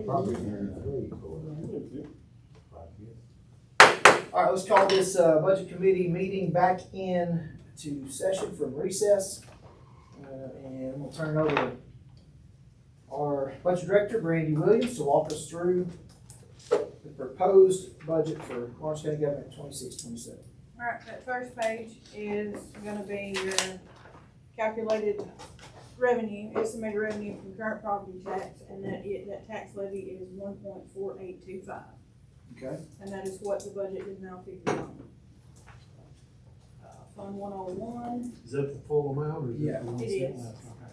Probably here in 3 All right, let's call this budget committee meeting back in to session from recess. And we'll turn it over to our budget director, Brandy Williams, to walk us through the proposed budget for Lawrence County Government 26-27. All right, that first page is gonna be your calculated revenue, estimated revenue from current property tax, and that tax levy is 1.4825. Okay. And that is what the budget is now figured on. Fund 101. Is that the full amount or is Yeah, it the one it cent is. left? Okay.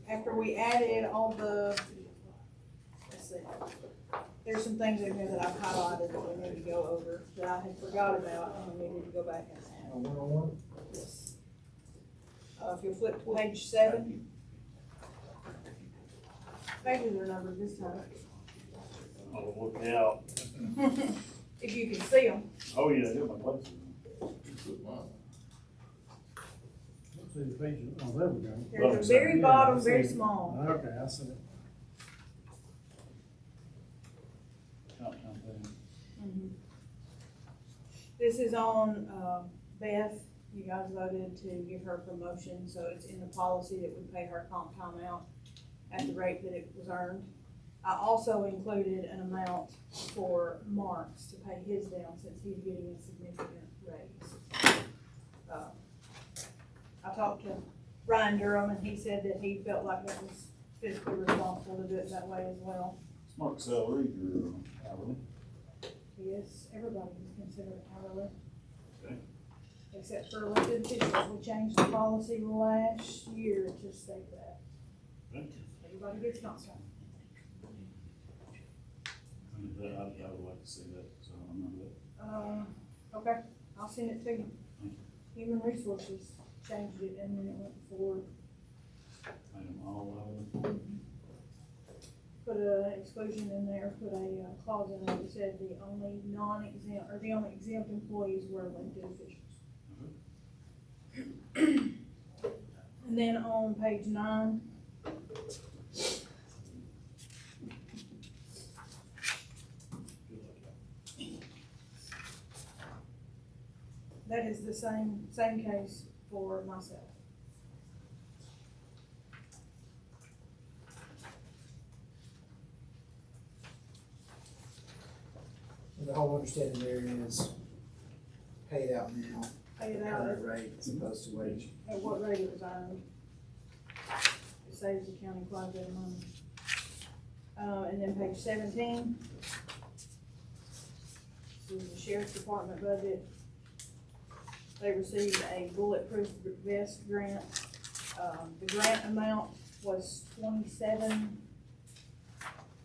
After we added all the, let's see, there's some things in here that I've highlighted that we need to go over, that I had forgot about, and we needed to go back and add. 101. Yes. If you'll flip to page 7. Pages are numbered this time. Oh, look out. If you can see them. Oh, yeah, they're my glasses. Let's see the page. Oh, there we go. They're at the Yeah, very I bottom, see very it. small. Okay, I see it. This is on, Beth. You guys voted to give her promotion, so it's in the policy that we pay her comp time out at the rate that it was earned. I also included an amount for Marks to pay his down since he's getting a significant raise. I talked to Ryan Durham and he said that he felt like it was fiscally responsible to do it that way as well. Smart salary or hourly? Yes, everybody is considered hourly. Okay. Except for elected officials. We changed the policy last year to state that. Okay. Everybody gets comp time. I would like to see that, so I remember that. Okay, I'll send it to you. Thank Human Resources changed it and then it went forward. Item all hourly. Put an exclusion in there, put a clause in there that said the only non-exempt, or the only exempt employees were elected officials. And then on page 9, that is the same case for myself. The whole understanding there is pay it out now, Pay it out current rate as opposed to wage. at what rate it was earned. It saves the county quite a bit of money. And then page 17. This is the sheriff's department budget. They received a bulletproof vest grant. The grant amount was 27.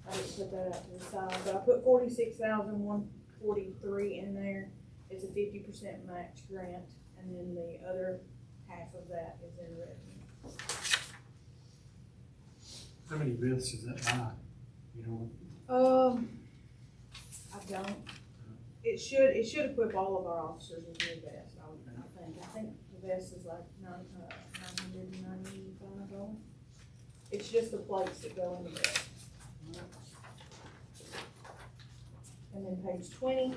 I didn't put that out to the side, but I put 46,143 in there. It's a 50% match grant, and then the other half of that is in revenue. How many vests does that buy? You know? I don't. It should equip all of our officers with new vests, I think. I think the vest is like $995. It's just the plates that go in the vest. And then page 20.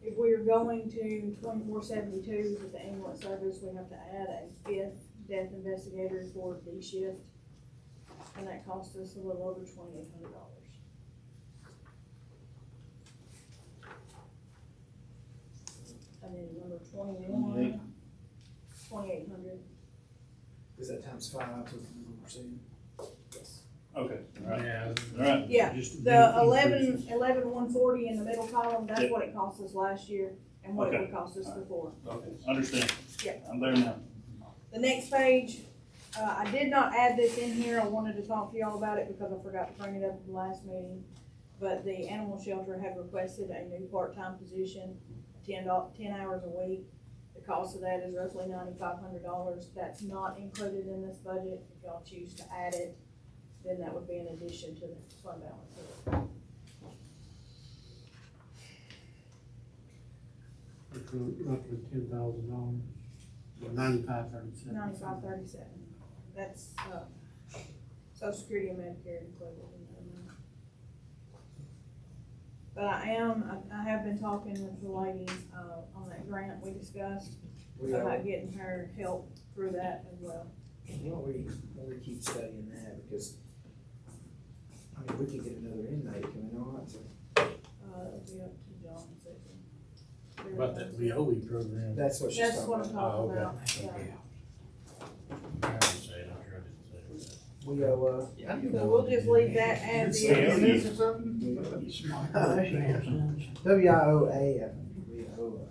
If we are going to 2472 with the ambulance service, we have to add a 5th death investigator for D shift. And that cost us a little over $2,800. And then number 21, 2,800. Is that times 5 to 1%? Yes. Okay, all right, Yeah. all right. Yeah, Just the increases. 11,140 in the middle column, that's Yep. what it cost us last year and what it Okay. would cost us before. Okay, understand. Yeah. I'm there now. The next page, I did not add this in here, I wanted to talk to y'all about it because I forgot to bring it up at the last meeting. But the animal shelter had requested a new part-time position, 10 hours a week. The cost of that is roughly $9,500. That's not included in this budget. If y'all choose to add it, then that would be in addition to the fund balance. Roughly $10,000. 9537. 9537. That's, Social Security and Medicare included in there. But I have been talking with the ladies, on that grant we discussed, We, about getting her help through that as well. we keep studying that because, I mean, we could get another inmate coming on, so. It'll be up to John and Susan. About that BOE program. That's what she's That's talking what I'm about. talking okay. about, yeah. I didn't say it, I'm sure I didn't say it. We owe, So we'll just leave that as is. WIOA, I think, we owe,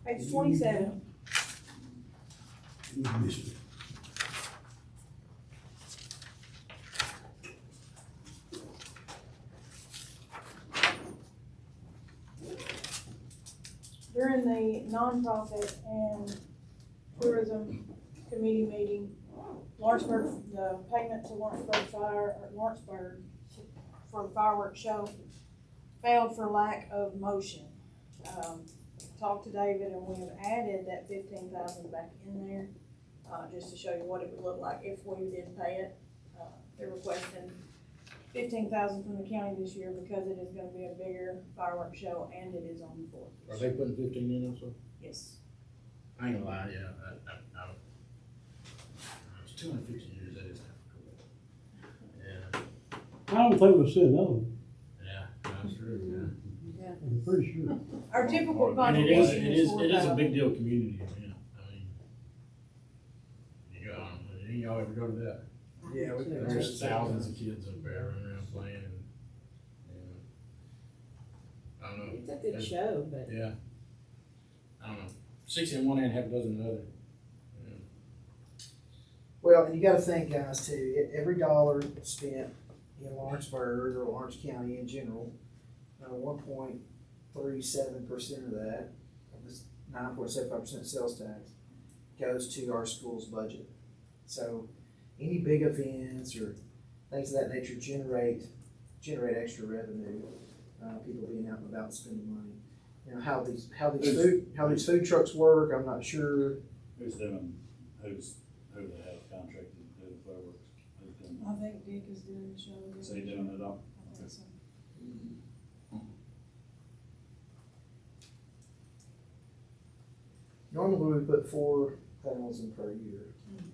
Page 27. During the nonprofit and tourism committee meeting, Lawrenceburg, the payment to Lawrenceburg for the fireworks show failed for lack of motion. Talked to David and we have added that 15,000 back in there, just to show you what it would look like if we did pay it. They're requesting 15,000 from the county this year because it is gonna be a bigger fireworks show and it is on the 4th. Are they putting 15 in also? Yes. I ain't gonna lie, yeah, I don't. It's 250 years, that is kind of cool. I don't think we'll see another one, Yeah, that's true, I'm pretty sure. Our typical yeah. And it is, contribution it is is, it is a 4,000. big deal community event, I mean, you go, any y'all ever go to that? yeah, we could. There's thousands of kids up there running around playing and, I don't know. It's a good show, but Yeah. I don't know. 60 on one hand, half a dozen on the other. Yeah. Well, and you gotta think, guys, too, every dollar spent in Lawrenceburg or Lawrence County in general, 1.37% of that, of this 9.75% sales tax, goes to our school's budget. So any big events or things of that nature generate extra revenue, people being out and about spending money. You know, how these food trucks work, I'm not sure. Who they have contracted to do the fireworks? Who's doing I think Dick is doing the show. it? Is he doing it all? I think so. Normally we put 4,000 per year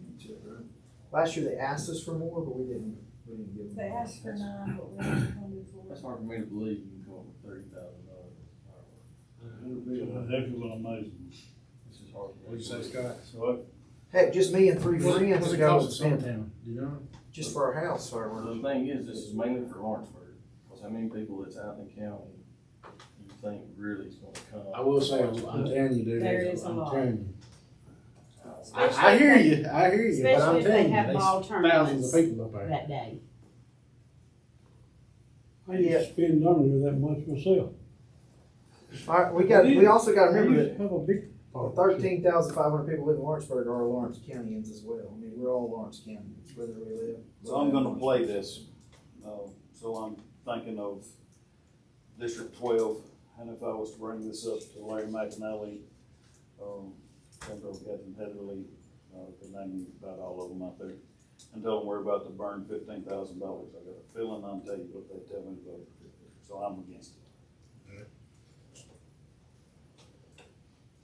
into it, right? Last year they asked us for more, but we didn't give them. They asked for 9, but we didn't come before. That's hard for me to believe you can come up with $30,000. It's a heck of an amazing. This is hard. What'd you say, Scott? So Heck, just me and 3 What's friends it ago cost in spent Suntown? Do you know? just for our house Well, fireworks. the thing is, this is mainly for Lawrenceburg, because how many people that's out in the county you think really is gonna come? I will say, I'm telling you, dude. There is a I'm lot. telling you. especially I hear if you, I hear you, but especially I'm if they telling you, have ball there's thousands of tournaments people up there. that day. I used to spend under that much myself. All right, we also gotta remember We that have a big part. 13,500 people live in Lawrenceburg are Lawrence Countyans as well. I mean, we're all Lawrence Countyans, whether we live. So I'm gonna play this, so I'm thinking of District 12, and if I was to bring this up to Larry McAnally, Kendall, Captain Heatherly, could name about all of them out there, and tell them we're about to burn $15,000. I got a feeling I'll tell you what they tell me to vote for, so I'm against it.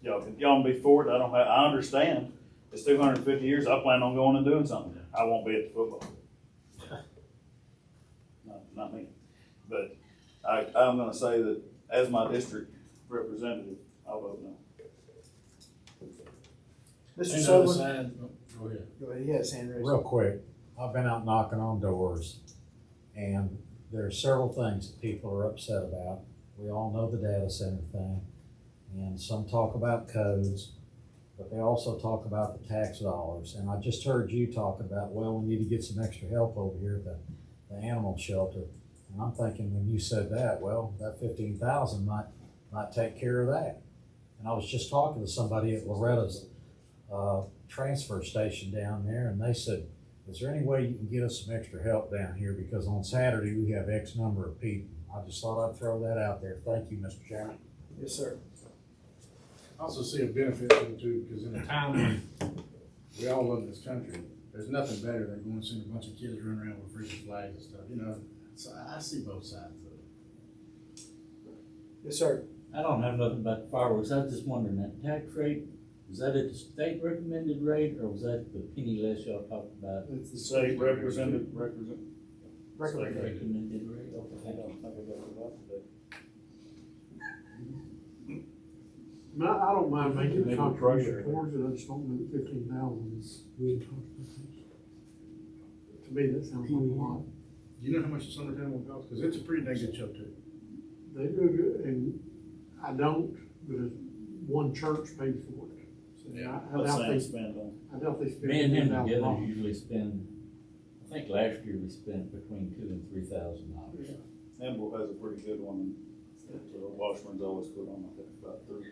Y'all can be for it, I understand, it's 250 years, I plan on going and doing something, I won't be at the football. Not me, but I'm gonna say that as my district representative, I'll vote no. Mr. And the other Sutherland, side, go ahead. go ahead, he has hand raised. Real quick, I've been out knocking on doors, and there are several things that people are upset about. We all know the data center thing, and some talk about codes, but they also talk about the tax dollars. And I just heard you talking about, well, we need to get some extra help over here at the animal shelter. And I'm thinking when you said that, well, that 15,000 might take care of that. And I was just talking to somebody at Loretta's transfer station down there, and they said, is there any way you can get us some extra help down here? Because on Saturday, we have X number of people. I just thought I'd throw that out there. Thank you, Mr. Chairman. Yes, sir. I also see a benefit to it too, because in a time when we all love this country, there's nothing better than going to see a bunch of kids running around with freaking flags and stuff, you know? So I see both sides of it. Yes, sir. I don't have nothing about the fireworks, I was just wondering, that tax rate, was that at the state recommended rate, or was that the penny less y'all talked about? It's the state represented. Recommended. Recommended rate, I okay. don't think I got it up today. I don't mind making a Maybe contribution pressure. towards it, I just don't know that 15,000 is good contribution. To me, that sounds like a lot. Do you know how much the summertime will cost? Because it's a pretty dang good show too. They do good, and I don't, because one church pays for it. So Yeah. I What doubt Sam they, spent on. I doubt they spend Me and him $15,000. together usually spend, I think last year we spent between $2,000 and $3,000. Amble has a pretty good one, that Washburn's always put on, I think, about 3.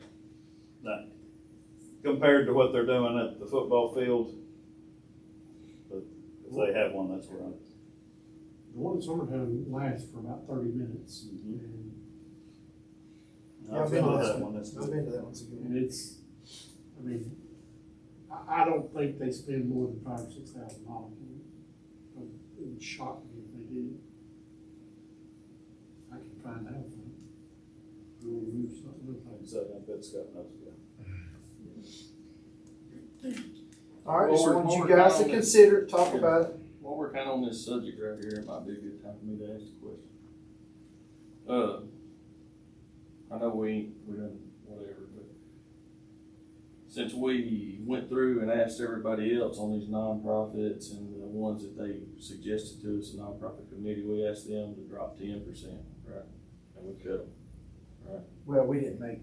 Now, compared to what they're doing at the football field, but if they have one, that's right. The one in summertime lasts for about 30 minutes. Mhm. And Yeah, I've been to that one, that's I've good. been to that one, it's a good one. And it's, I mean, I don't think they spend more than $5,000 or $6,000. It would shock me if they did. I can find out. We'll remove something like that. So I bet Scott knows, yeah. All right, Well, just we're- wanted well, you we're guys to kinda on this- consider it, talk about it. While we're kinda on this subject right here, it might be a good time for me to ask a question. I know we done whatever, but since we went through and asked everybody else on these nonprofits and the ones that they suggested to us, the nonprofit committee, we asked them to drop 10%, right? And we cut them, right? Well, we didn't make,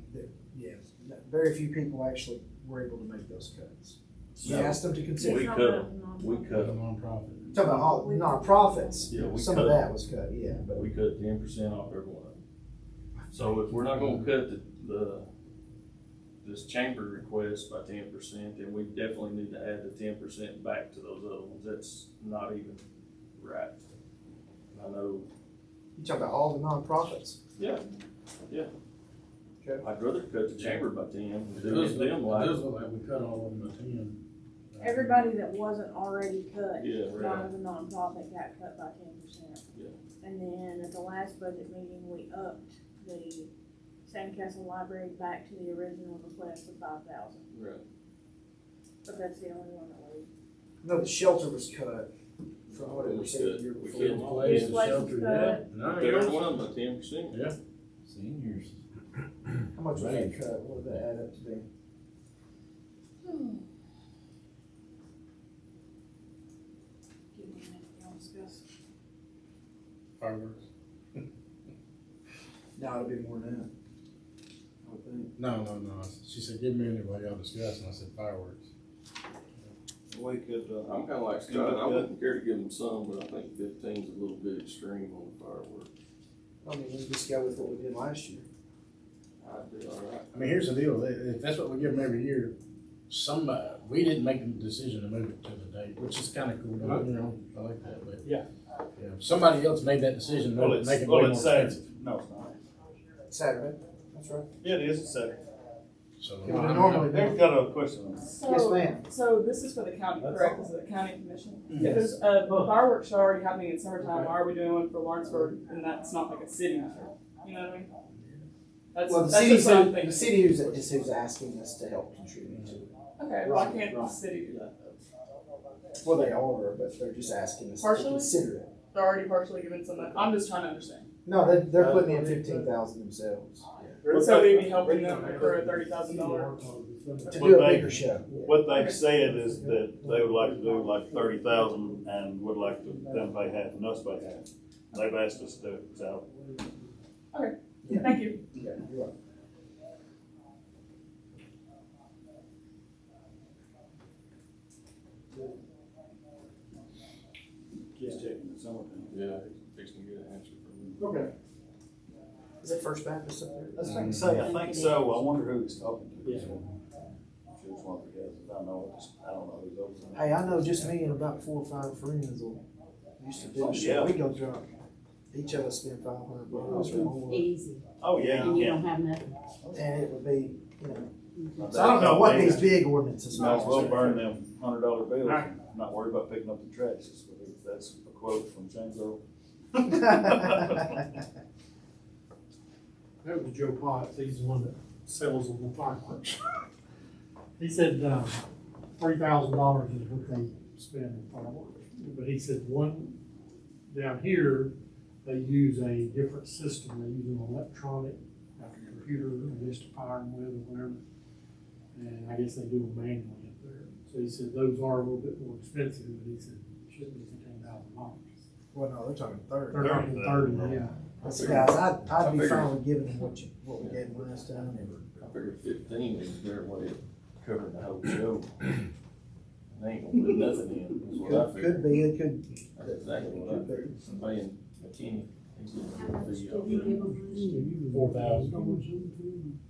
very few people actually were able to make those cuts. We So, asked them to consider. We it. cut them, we cut As a them. nonprofit. Talking about all nonprofits, Yeah, we some cut of them. that was cut, yeah, but We cut 10% off every one of them. So if we're not gonna cut this chamber request by 10%, then we definitely need to add the 10% back to those other ones. That's not even right. I know, you talking about all the nonprofits. yeah. Okay. I'd rather cut the chamber by 10 and It do does them like. look like we cut all of them to 10. Everybody that wasn't already cut, Yeah, not right. as a nonprofit, got cut by 10%. Yeah. And then at the last budget meeting, we upped the Sandcastle Library back to the original request of 5,000. Right. But that's the only one that we. No, the shelter was cut from what it was said the year We before. cut Plays, the Places shelter, cut. yeah. No, Every yours. one of them by 10%. Yeah. Seniors. How much was that cut? What did that add up to be? Give me a minute, y'all discuss. Fireworks. No, it'll be more than that. I would think. No. She said, give me anybody y'all discuss, and I said fireworks. We could, I'm kinda like Scott, I wouldn't care to give them some, but I think 15's a little bit extreme on the fireworks. I mean, we just go with what we did last year. I'd be all right. I mean, here's the deal, if that's what we give them every year, we didn't make the decision to move it to the date, which is kinda cool, don't get me wrong, I like that, but. Yeah. Yeah, if somebody else made that decision, well, make it way well, more it's Saturday. expensive. No, it's not. Saturday, that's right. Yeah, it is, it's Saturday. So. It would normally They've be. got a question on it. Yes, So, ma'am. so this is for the county, correct? This is the county commission? If Yes. there's a fireworks show already happening in summertime, why are we doing one for Lawrenceburg? And that's not like a city show, you know what I mean? That's, Well, the that's city's, just what I'm the thinking. city who's asking us to help contribute to it. Okay, why can't the city do that though? Well, they are, but they're just asking us to Partially? consider it. They're already partially giving some, I'm just trying to understand. No, they're putting in 15,000 themselves So we'd be helping them for a $30,000. to do a bigger show. What they've said is that they would like to do like 30,000 and would like to them pay half and us pay half. They've asked us to do it, so. Thank you. Yeah, you're right. Just checking the summertime. Yeah, fixing to get an answer from you. Okay. Is that First Baptist up there? I was going to say, I think so. I wonder who he's talking to. Yeah. I'm sure it's one of the guys. I don't know who's over there. Hey, I know just me and about 4 or 5 friends will used to do Oh, a show. yeah. We go drunk. each of us spend $500 or more, Easy. Oh, yeah, And you you can. don't have nothing. and it would be, you know. So I don't know what these big ordinances Might as well are. burn them $100 bills and not worry about picking up the trash. That's a quote from James Earl. That was Joe Potts, he's the one that sells them the fireworks. He said, $3,000 is what they spend on fireworks. But he said one, down here, they use a different system, they use an electronic, like a computer, I guess to fire them with or whatever. And I guess they do them manually up there. So he said those are a little bit more expensive, but he said it shouldn't be $15,000. Well, no, they're talking 30. They're talking 30, yeah. So guys, I'd be figured- fine with giving them what we gave them last time. I figured 15 is their way of covering the whole show. They ain't gonna put nothing in, is what I Could figured. be, it could, That's exactly what I could be. figured. I'm paying McKinney, he's How getting much a did fee you off give there. them? 4,000.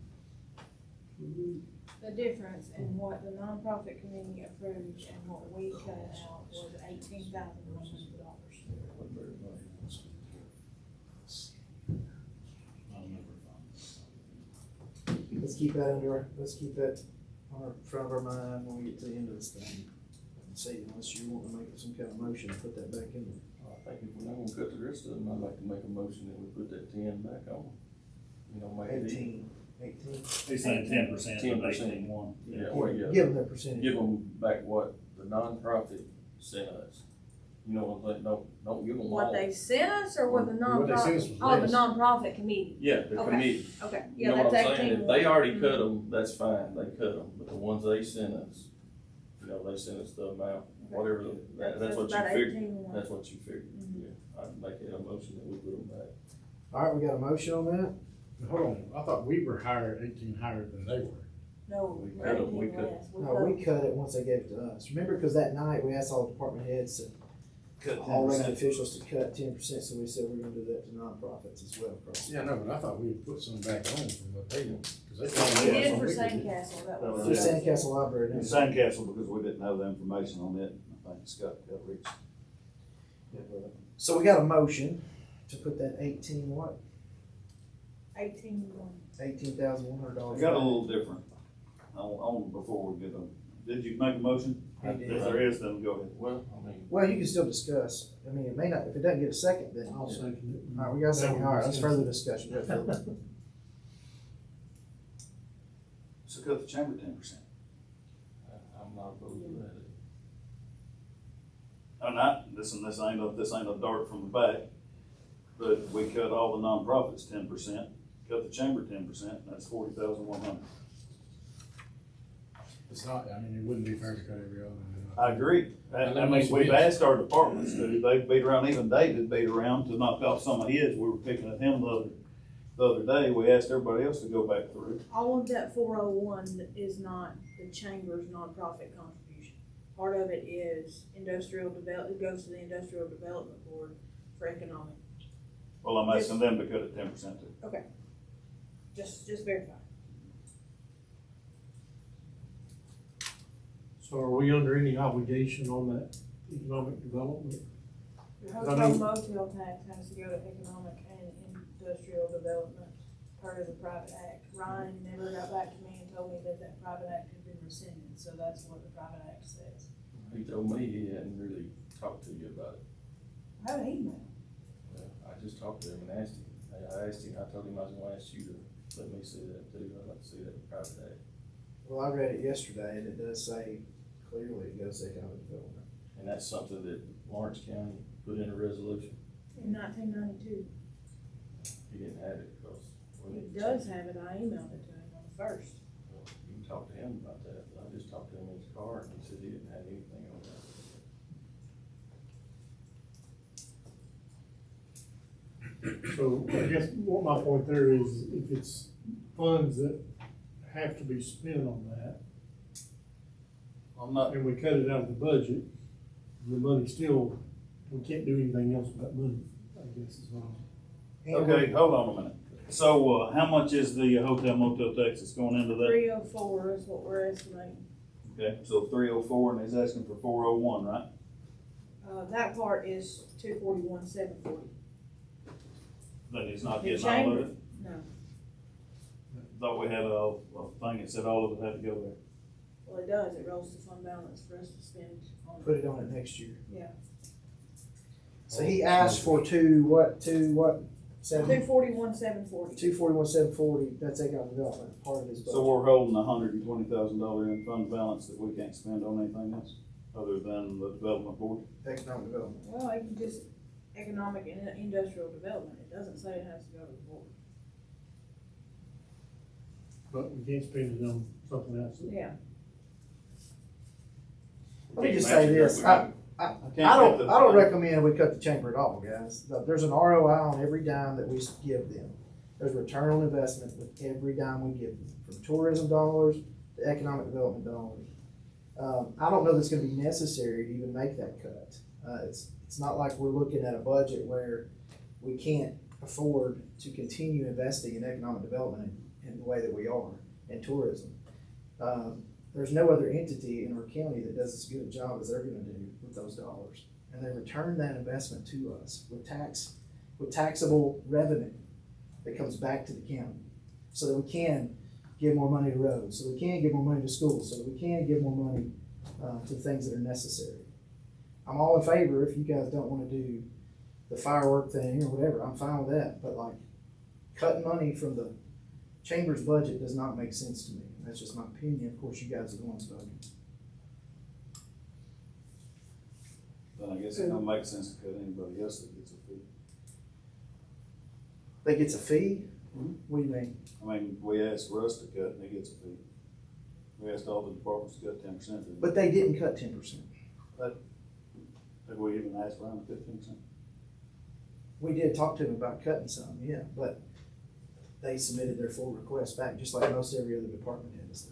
The difference in what the nonprofit committee approved and what we cut out was $18,100. Let's keep that on our front of our mind when we get to the end of this thing. And see, unless you want to make some kind of motion to put that back in there. I think if we're not gonna cut the rest of them, I'd like to make a motion that we put that 10 back on. You know, make it even. 18. He's saying 10% of 10%. 18.1. Yeah, well, yeah. Give them their percentage. Give them back what the nonprofit sent us. You know what I'm saying? Don't give them all. What they sent us or what the What they sent us nonprofit, was oh, the less. nonprofit committee, Yeah, the Okay. committee. okay, You yeah, know what that's I'm saying? 18. If they already cut them, that's fine, they cut them, but the ones they sent us, you know, they sent us the amount, whatever, that's what you about figured. 18. That's what you figured, Mhm. yeah. I'd make it a motion that we put them back. All right, we got a motion on that? Hold on, I thought we were higher, 18 higher than they were. No, We we're cut 'em, 18 we cut- less. No, we cut it once they gave it to us. Remember, because that night we asked all the department heads to, all elected officials to cut 10%, so we said we're gonna do that to nonprofits as well. across the- Yeah, no, but I thought we had put some back on from what they, because they. We told us did for we could- Sandcastle, that That was. was For Sandcastle Library. And didn't we? Sandcastle, because we didn't have the information on it, I think Scott got Rick's. So we got a motion to put that 18 what? 18-1. $18,100. I got a little different on before we get them. Did you make a motion? I did. If there is, then go ahead. Well, I mean, Well, you can still discuss. I mean, it may not, if it doesn't get a second, then. I'll second it. All right, we got a second. All right, let's further discussion. Go ahead, Phil. So cut the chamber 10%. I'm not opposed to that. I'm not, this ain't a dart from the back, but we cut all the nonprofits 10%, cut the chamber 10%, that's 40,100. It's not, I mean, it wouldn't be fair to cut every other one. I agree. I mean, we've asked our departments to, they beat around, even David beat around to knock off some of his. We were picking at him the other day. We asked everybody else to go back through. All of that 401 is not the chamber's nonprofit contribution. Part of it is industrial it goes to the Industrial Development Board for economic. Well, I'm asking them to cut it 10% too. Just verify. So are we under any obligation on that economic development? The I hotel know- motel tax has to go to economic and industrial development, part of the private act. Ryan never got back to me and told me that private act had been rescinded, so that's what the private act says. He told me he hadn't really talked to you about it. I have an email. Well, I just talked to him and asked him. I asked him, I told him I was gonna ask you to let me see that too. I'd like to see that in private act. Well, I read it yesterday and it does say clearly it goes to economic development. And that's something that Lawrence County put in a resolution. In 1992. He didn't have it because. we It didn't does change have it, I emailed it to him on the first. Well, you can talk to him about that. I just talked to him in his car and he said he didn't have anything on that. So I guess what my point there is, if it's funds that have to be spent on that, I'm not, and we cut it out of the budget, the money still, we can't do anything else but money, I guess is what I'm. okay, hold on a minute. So, how much is the hotel motel tax that's going into that? 304 is what we're estimating. Okay, so 304 and he's asking for 401, right? That part is 241,740. That he's not The getting all of chamber? it? No. Thought we had a thing that said all of it had to go there. Well, it does, it rolls to fund balance for us to spend on Put it on it next year. Yeah. So he asked for seven? 241,740. 241,740, that's economic development, part of his budget. So we're holding $120,000 in fund balance that we can't spend on anything else other than the development board? Economic development. Well, it can just economic and industrial development, it doesn't say it has to go to the board. But we can't spend it on something else. Yeah. Let me just say this, I don't recommend we cut the chamber at all, guys. There's an ROI on every dime that we give them. There's a return on investment with every dime we give them, from tourism dollars to economic development dollars. I don't know that it's gonna be necessary to even make that cut. It's not like we're looking at a budget where we can't afford to continue investing in economic development in the way that we are, and tourism. There's no other entity in our county that does as good a job as they're gonna do with those dollars. And they return that investment to us with taxable revenue that comes back to the county. So that we can give more money to roads, so we can give more money to schools, so that we can give more money to things that are necessary. I'm all in favor if you guys don't wanna do the firework thing or whatever, I'm fine with that, but like, cutting money from the chamber's budget does not make sense to me. That's just my opinion. Of course, you guys are the ones voting. Then I guess it don't make sense to cut anybody else that gets a fee. They gets a fee? Mhm. What do you mean? I mean, we asked Russ to cut and he gets a fee. We asked all the departments to cut 10%. But they didn't cut 10%. Have we even asked Ryan to cut 10%? We did talk to them about cutting some, yeah, but they submitted their full request back, just like most every other department has.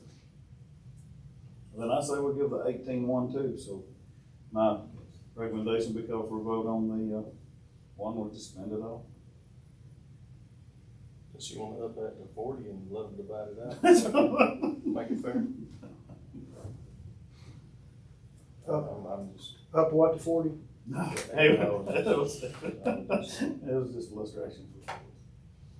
Then I say we give the 18-1 too, so my recommendation be called for a vote on the, one, we'll just spend it all. Does she wanna up that to 40 and let them divide it out? Make it fair? I'm just. Up what to 40? No, it was just illustration.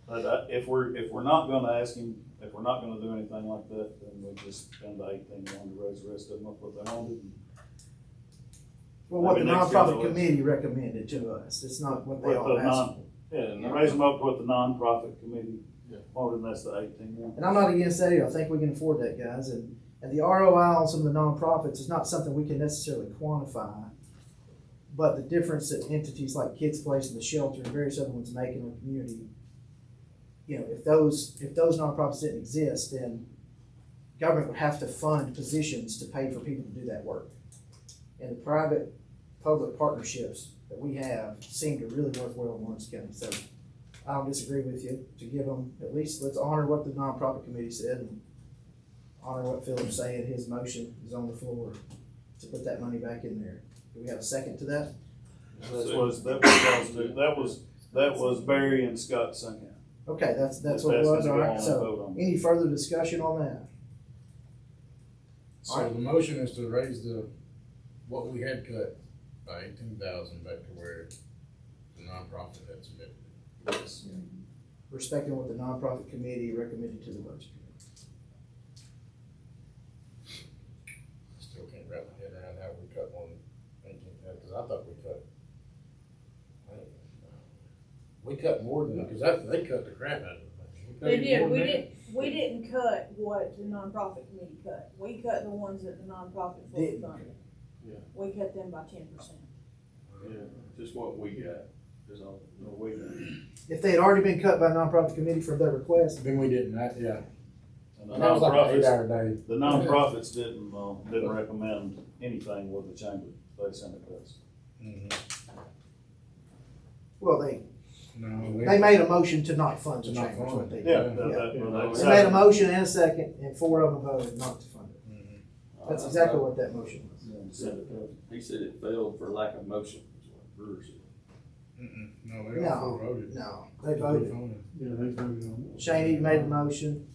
But if we're not gonna ask him, if we're not gonna do anything like that, then we'll just spend the 18-1 to raise the rest of them up what they wanted. Well, what the Maybe next year nonprofit they'll- committee recommended to us, it's not what they What all the asked. Yeah, Raise them up to what the nonprofit committee, Yeah. wanted, and that's the 18-1. And I'm not against that either, I think we can afford that, guys, and the ROI on some of the nonprofits is not something we can necessarily quantify. But the difference that entities like Kids Place and the shelter and various other ones make in our community, you know, if those nonprofits didn't exist, then government would have to fund positions to pay for people to do that work. And the private-public partnerships that we have seem to really work well in Lawrence County. So I don't disagree with you to give them, at least let's honor what the nonprofit committee said and honor what Philip's saying. His motion is on the floor to put that money back in there. Do we have a second to that? That was Barry and Scott second. Okay, that's Just what it asking was, to all go right, on and so, vote on it. any further discussion on that? So the motion is to raise what we had cut by 18,000 back to where the nonprofit had submitted. Yes. Respecting what the nonprofit committee recommended to the budget committee. Still can't wrap my head around how we cut more than 18,000, because I thought we cut. We cut more than, because they cut the crap out of it. They did, we didn't cut what the nonprofit committee cut. We cut the ones that the nonprofit fully Didn't. funded. Yeah. We cut them by 10%. Yeah, just what we got, is all, what we got. If they had already been cut by nonprofit committee from their request, Then we didn't, yeah. And the And that was like an nonprofits, 8-hour day. the nonprofits didn't recommend anything with the chamber. They sent it to us. well, they No, made a motion to not fund the To not chamber, is fund what they it. did. Yeah. They made a motion and a second, and 4 of them voted not to fund it. That's exactly what that motion was. Sent it to us. He said it failed for lack of motion, is what Brewer said. No, they all voted. No, they voted. Yeah, they voted on it. Shane even made the motion,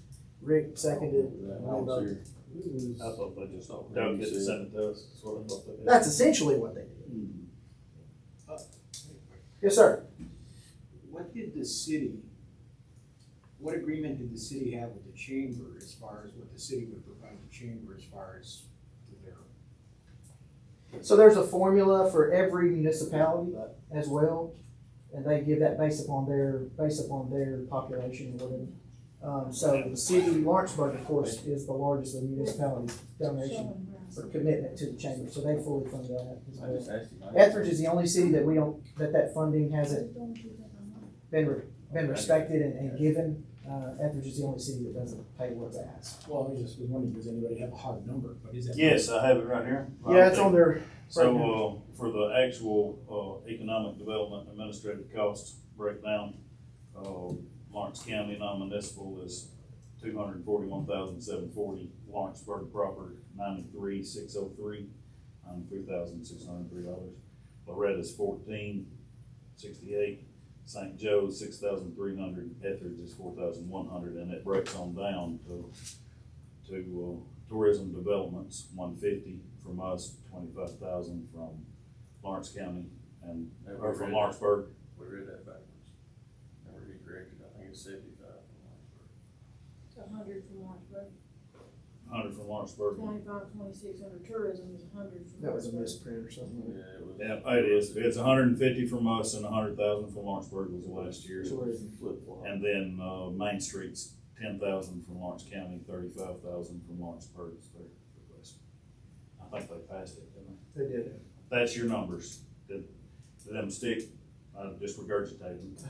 Rick seconded. I was here. It was- I thought they just don't get to send it to us. That's what I thought they did. That's essentially what they did. Mhm. Yes, sir. what did the city, what agreement did the city have with the chamber as far as what the city would provide the chamber as far as their? So there's a formula for every municipality as well, and they give that based upon their population or whatever. So the city, Lawrenceburg, of course, is the largest of the municipalities' donation or commitment to the chamber, so they fully fund that as I just well. asked him. Etheridge is the only city that we don't, that funding hasn't been respected and given. Etheridge is the only city that doesn't pay what's asked. Well, I just was wondering, does anybody have a hard number? What is that? Yes, I have it right here. Yeah, it's on there. So, for the actual, economic development administrative costs breakdown, Lawrence County non-municipal is $241,740. Lawrenceburg proper, $93,603, $93,603. Loretta's $14,068. St. Joe's $6,300. Etheridge is $4,100, and it breaks on down to tourism developments, $150 from us, $25,000 from Lawrence County and or from Lawrenceburg. We read that backwards. Never be corrected. I think it's 75 from Lawrenceburg. It's 100 from Lawrenceburg. 100 from Lawrenceburg. 2,600 tourism is 100 from. That was a misprint or something. Yeah, it was. Yeah, it is. It's 150 from us and 100,000 from Lawrenceburg was the last year. Flip flop. And then, Main Street's 10,000 from Lawrence County, 35,000 from Lawrenceburg is their request. I think they passed it, didn't They did. they? That's your numbers. Did them stick? I just regurgitated them.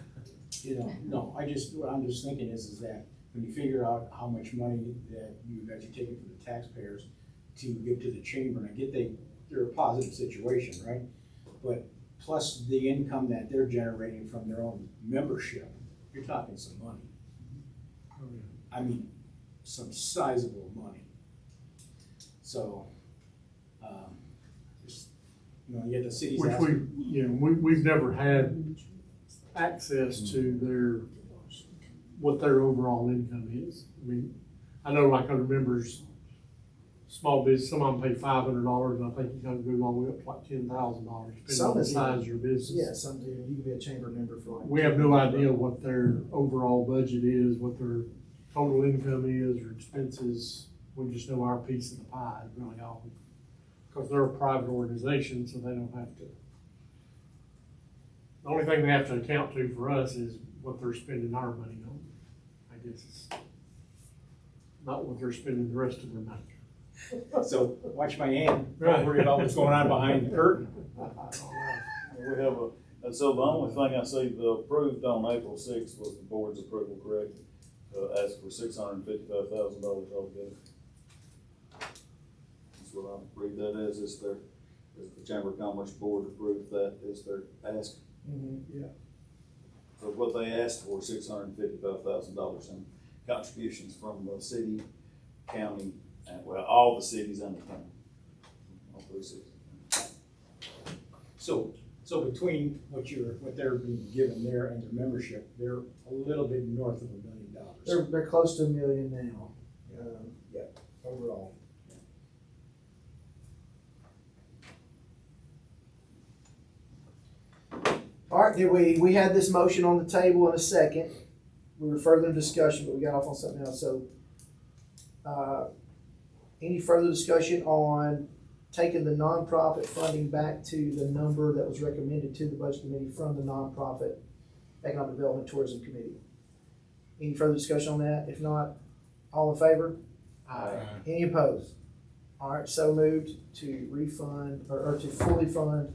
You know, no, what I'm just thinking is that when you figure out how much money that you guys are taking from the taxpayers to give to the chamber, and I get they're a positive situation, right? But plus the income that they're generating from their own membership, you're talking some money. I mean, some sizable money. So, just, you know, yet the city's Which asking. we've never had access to what their overall income is. I mean, I know like other members, small business, some of them pay $500, and I think you kind of go all the way up to like $10,000, depending Some on the is size of your business. Yeah, some do. You can be a chamber member for like. We have no idea what their overall budget is, what their total income is, or expenses. We just know our piece of the pie is really all. Because they're a private organization, so they don't have to. The only thing they have to account to for us is what they're spending our money on. I guess it's not what they're spending the rest of their money. So watch my hand. Right. Don't worry about what's going on behind the curtain. We have and so the only thing I see the approved on April 6th was the board's approval, correct? Ask for $655,000 altogether. That's what I read that as, is the Chamber of Commerce Board approved that is their ask. Mm-hmm, yeah. So what they asked for, $655,000 in contributions from the city, county, and well, all the cities and the county. All three cities. So between what they're being given there and their membership, they're a little bit north of $1 million. They're close to $1 million now. Yeah, overall. All right, we had this motion on the table in a second. We were further in discussion, but we got off on something else. So, any further discussion on taking the nonprofit funding back to the number that was recommended to the budget committee from the nonprofit economic development tourism committee? Any further discussion on that? If not, all in favor? Aye. Any opposed? All right, so moved to refund or to fully fund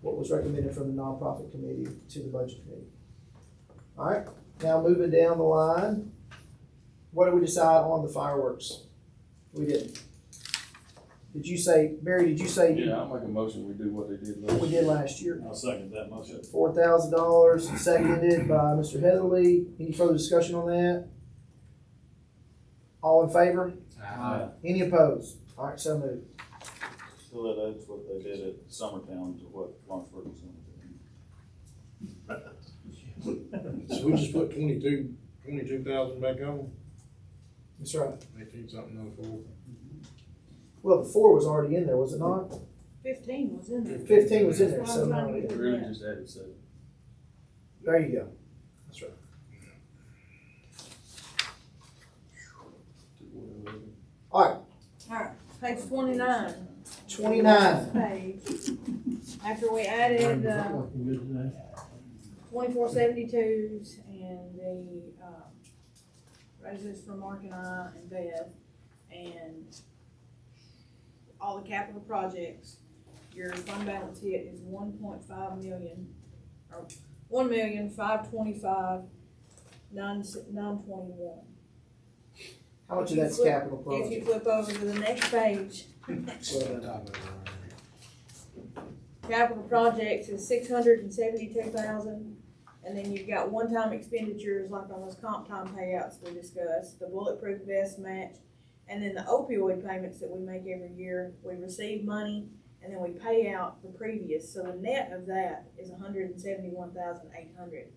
what was recommended from the nonprofit committee to the budget committee. All right, now moving down the line, what did we decide on the fireworks? We didn't. Did you say, Barry, did you say Yeah, I'll make a motion, we do what they did last year. we did last year? I'll second that motion. $4,000, seconded by Mr. Heatherly. Any further discussion on that? All in favor? Aye. Any opposed? All right, so moved. So that's what they did at Summertown to what Lawrenceburg was going to do. So we just put 22,000 back on, That's right. 18,004. Well, the 4 was already in there, was it not? 15 was in there. 15 was in there, That's so why I'm now trying to we get We really that. just added 7. there you go. That's right. Alright, Alright, page 29. 29. Page. After we added, Looking good today. 2472s and the, raises for Mark and I and Beth, and all the capital projects, your fund balance hit is 1.5 million, or 1,525,921. How much of If you that's flip- capital If you project? flip over to the next page, So on top of it, capital projects is 672,000. And then you've got one-time expenditures like on those comp time payouts we discussed, the bulletproof vest match, and then the opioid payments that we make every year. We receive money and then we pay out the previous, so the net of that is 171,800.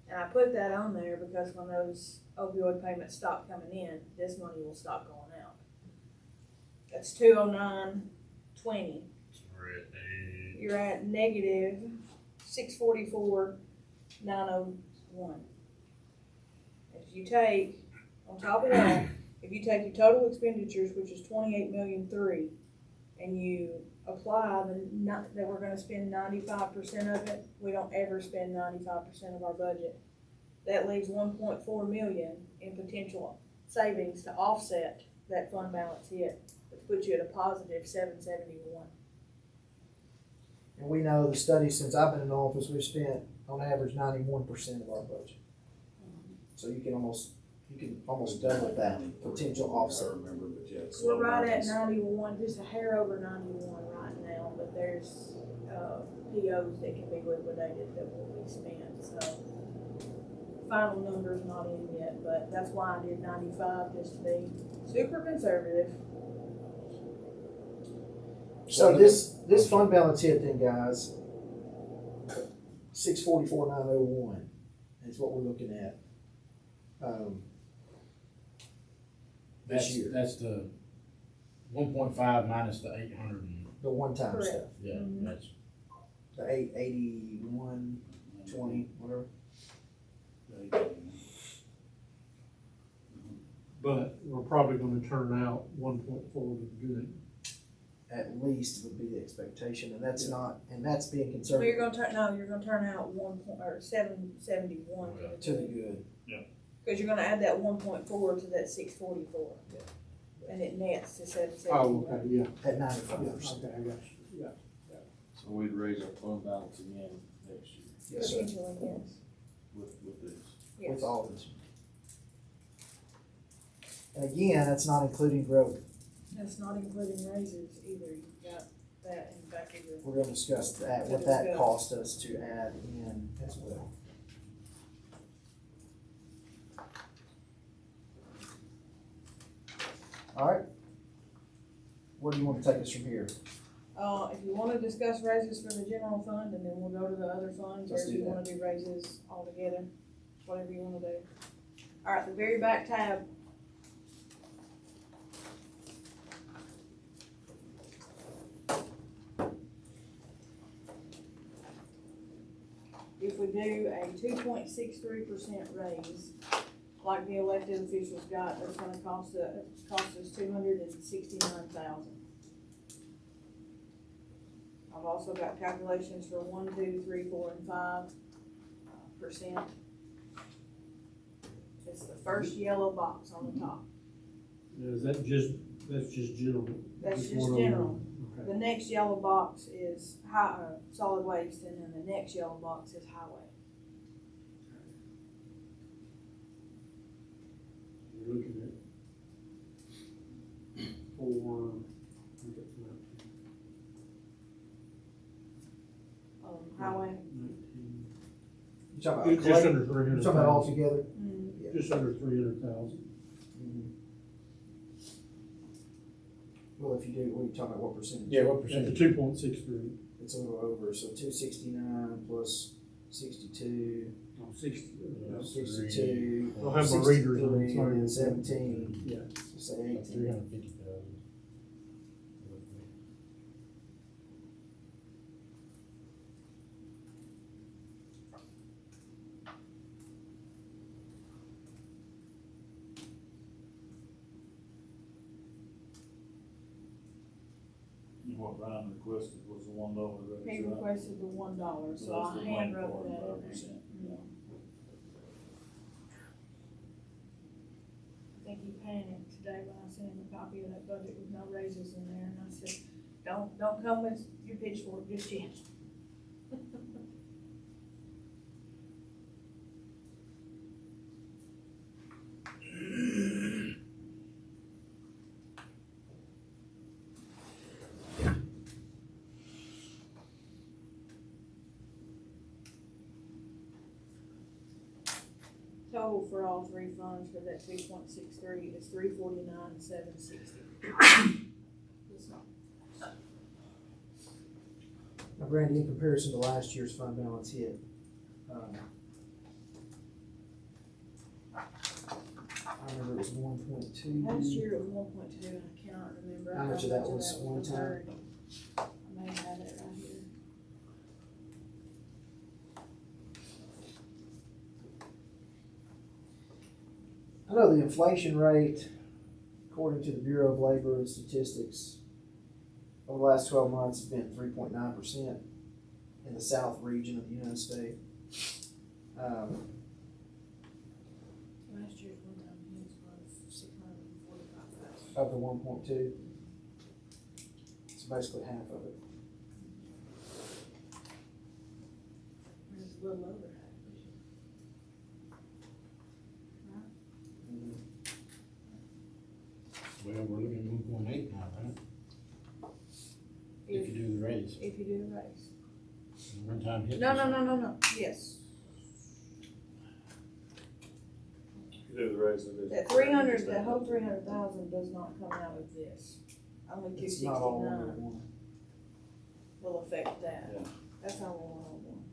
And I put that on there because when those opioid payments stop coming in, this money will stop going out. That's 209.20. You're at negative 644,901. If you take, on top of that, if you take your total expenditures, which is 28,000,003, and you apply that we're gonna spend 95% of it, we don't ever spend 95% of our budget. That leaves 1.4 million in potential savings to offset that fund balance hit, which puts you at a positive 771. And we know the study, since I've been in office, we've spent on average 91% of our budget. So you can almost double that potential offset. I remember, but yeah. it's We're low right at lines. 91, just a hair over 91 right now, but there's, POs that can be liquidated that will be spent, so. Final number's not in yet, but that's why I did 95, just to be super conservative. So this fund balance hit then, guys, 644,901 is what we're looking at. This year, that's the 1.5 minus the 800 and, the one-time Correct. stuff, yeah, Mhm. that's, the 881.20, whatever. But we're probably gonna turn out 1.4 with good. At least would be the expectation, and that's not, and that's being So conservative you're gonna turn out 771 to the good. because you're gonna add that 1.4 to that 644. And it nets to Oh, 771. okay, yeah. At Yeah, 95%. okay, I got you, yeah. So we'd raise our fund balance again next year Yes, sir. Potentially, yes. with this. Yes. With all this. And again, that's not including growth. That's not including raises either. You've got that in the back of your. We're gonna discuss that, what that cost us to add in as well. All right. Where do you want to take us from here? If you wanna discuss raises for the general fund, and then we'll go to the other funds, or Let's if do you that. wanna do raises altogether, whatever you wanna do. All right, the very back tab. If we do a 2.63% raise, like the elected officials got, that's gonna cost us 269,000. I've also got calculations for 1, 2, 3, 4, and 5%. It's the first yellow box on the top. Is that that's just general? That's just one of them? general. Okay. The next yellow box is solid waste, and then the next yellow box is highway. We're looking at four, Highway. 19, You talking about just collect- under you 300,000. talking about all together? Mm, Just under 300,000. Well, if you do, what are you talking about, what percentage? yeah, what At the percentage? 2.63, It's a little over, so 269 plus 62, oh, 60, 62. I'll have my readers on, 63, sorry. and then 17, yeah. so say 18. 350,000. what Ryan requested was the $1 raise, He right? requested the $1, so That's I the hand main wrote part, that in there. 5%, yeah. I think he panicked today when I sent him a copy of that budget with no raises in there, and I said, don't come with your pitchfork just yet. Total for all three funds for that 2.63 is $349,760. Now, Brandy, in comparison to last year's fund balance hit, I remember it was 1.2. Last year it was 1.2, and I cannot remember. How much of that was one deferred. time? I may have it right here. I know the inflation rate, according to the Bureau of Labor and Statistics, over the last 12 months has been 3.9% in the South region of the United States. Last year's one-time hits was $645,000. Of the 1.2. So basically half of it. It's a little over half. Well, we're looking at 1.8 now, right? If you do the raise, If you do the raise. the one-time hit. No, yes. You do the raise of this. That 300, that whole 300,000 does not come out of this. Only It's not all one 269 at one. will affect that. Yeah. That's how we'll know one.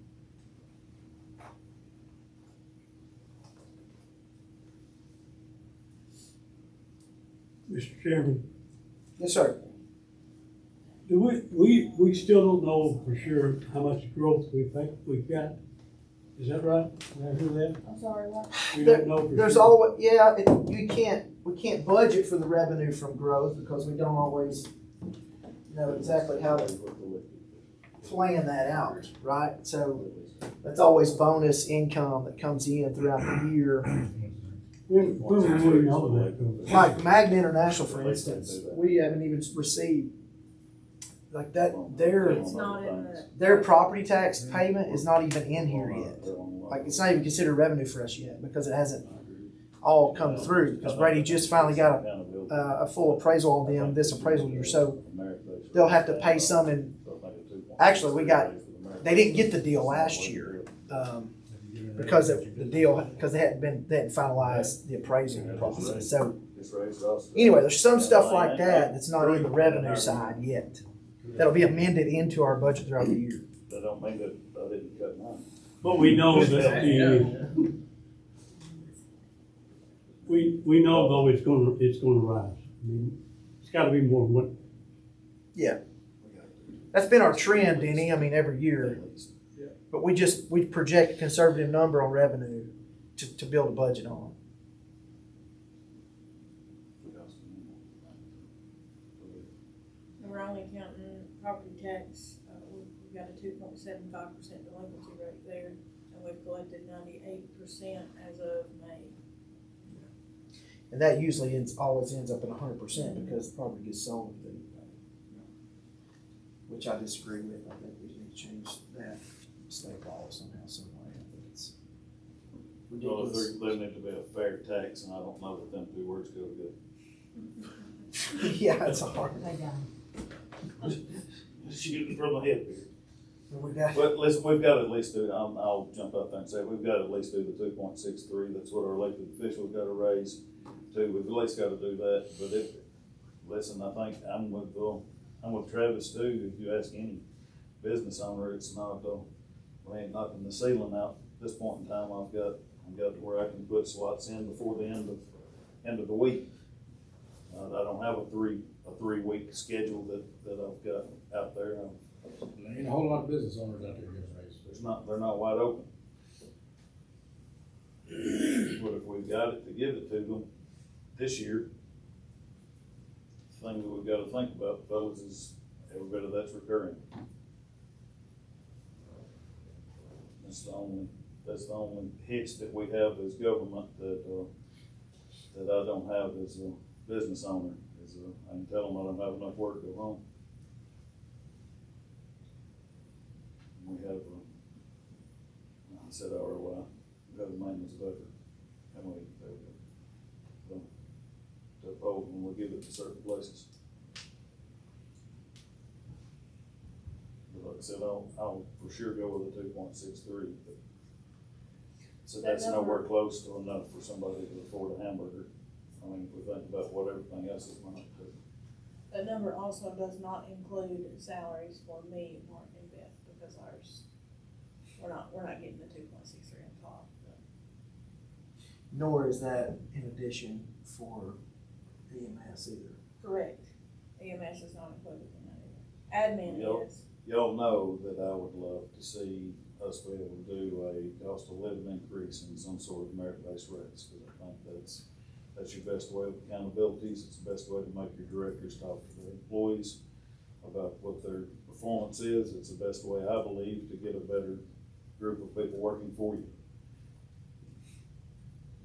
Mr. Chairman, Yes, sir. do we still don't know for sure how much growth we think we've got? Is that right? Did I hear that? I'm sorry, what? We don't know for There's sure. always, yeah, we can't budget for the revenue from growth because we don't always know exactly how to plan that out, right? So that's always bonus income that comes in throughout the year. When will we know that? though? Like Magna International, for instance, we haven't even received, like that, It's not in the, their property tax payment is not even in here yet. Like, it's not even considered revenue for us yet because it hasn't all come through. Because Brady just finally got a full appraisal on them this appraisal year. So they'll have to pay some in, actually, they didn't get the deal last year. Because of the deal, because they hadn't finalized the appraisal process. So anyway, there's some stuff like that that's not in the revenue side yet. That'll be amended into our budget throughout the year. That don't mean that I didn't cut mine. But we know that we know though it's gonna rise. I mean, it's gotta be more than what, Yeah. That's been our trend, Denny, I mean, every year. But we project a conservative number on revenue to build a budget on. and we're only counting property tax, we've got a 2.75% delinquency rate there, and we've collected 98% as of May. And that usually always ends up at 100% because the property gets sold. Which I disagree with. I think we need to change that state law somehow, some way. I think it's Well, ridiculous. there need to be a fair tax, and I don't know that them two words go together. Yeah, it's hard. Shooting from the hip here. We got, But listen, we've got to at least do, I'll jump up there and say, we've got to at least do the 2.63, that's what our elected officials got to raise to, we've at least got to do that, but listen, I think I'm with Travis too, if you ask any business owner, it's not, we ain't knocking the ceiling out at this point in time, I've got to where I can put slots in before the end of the week. I don't have a three-week schedule that I've got out there. There ain't a whole lot of business owners out there getting raised. They're not wide open. But if we've got it to give it to them this year, the thing that we've got to think about, fellas, is Every bit of that's recurring. That's the only hitch that we have as government that I don't have as a business owner, I can tell them I don't have enough work to go home. We have, I said ROI, we have a maintenance budget, and we, to uphold when we give it to certain places. But like I said, I'll for sure go with a 2.63, but so that's nowhere close to enough for somebody to afford a hamburger. I mean, if we think about what everything else is going up to. That number also does not include salaries for me, Mark, and Beth, because ours, we're not getting the 2.63 on top. Nor is that in addition for EMS either. Correct. EMS is not included in that either. Admin is. Y'all know that I would love to see us be able to do a cost of living increase in some sort of merit-based rates, because I think that's your best way of accountabilities. It's the best way to make your directors talk to their employees about what their performance is. It's the best way, I believe, to get a better group of people working for you.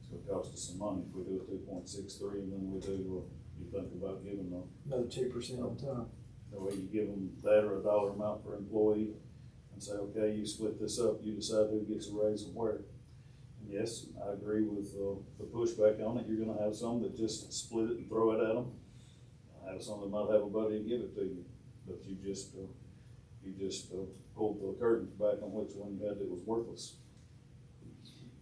It's gonna cost us some money if we do a 2.63, and then we do, you think about giving them Another 2% on top. the way you give them that or a dollar amount per employee and say, okay, you split this up, you decide who gets a raise and where. And yes, I agree with the pushback on it. You're gonna have some that just split it and throw it at them. I have some that might have a buddy to give it to you, but you just pulled the curtains back on which one you had that was worthless.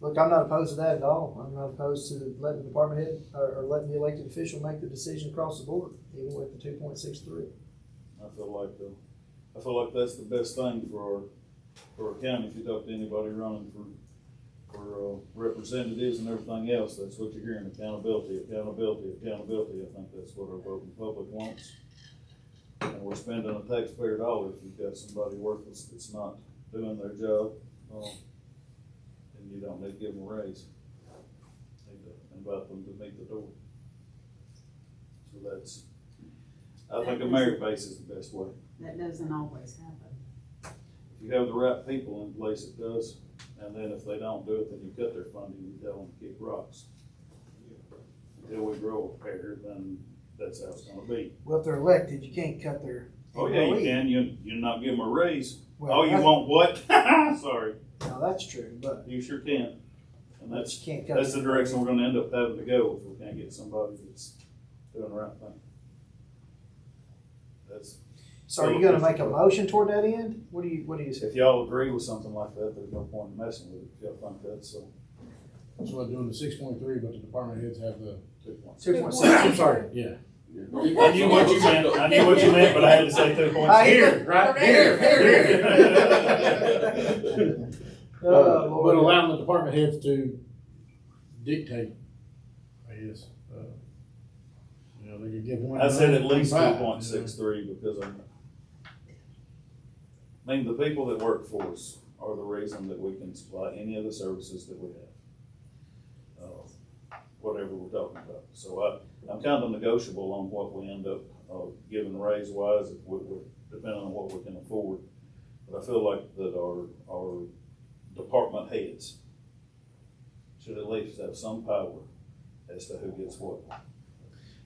Look, I'm not opposed to that at all. I'm not opposed to letting the department head or letting the elected official make the decision across the board, even with the 2.63. I feel like that's the best thing for our county. If you talk to anybody running for representatives and everything else, that's what you're hearing: accountability, accountability, accountability. I think that's what our voting public wants. And we're spending a taxpayer dollar. If you've got somebody worthless that's not doing their job, then you don't need to give them a raise. You need to invite them to meet the door. So I think a merit base is the best way. That doesn't always happen. If you have the right people in place, it does. And then if they don't do it, then you cut their funding, you tell them to kick rocks. Until we grow a pair, then that's how it's gonna be. Well, if they're elected, you can't cut their Oh, yeah, you employee. can. You not give them a raise. Well, Oh, you want what? Sorry. No, that's true, but You sure can. And you that's can't cut. the their direction employee. we're gonna end up having to go if we can't get somebody that's doing the right thing. So are you gonna make a motion toward that end? What do you say? If y'all agree with something like that, there's no point in messing with it. If y'all think that's That's why doing the 6.3, but the department heads have the 2.6. 2.6. I'm sorry, yeah. I knew what you meant, but I had to say 2.6. Here, right here. Oh, But Lord. allowing the department heads to dictate, I guess, they could give one. I said at least 5, 2.63 because I mean, the people that work for us are the reason that we can supply any of the services that we have. Whatever we're talking about. So I'm kind of negotiable on what we end up giving raise wise, depending on what we can afford. But I feel like that our department heads should at least have some power as to who gets what.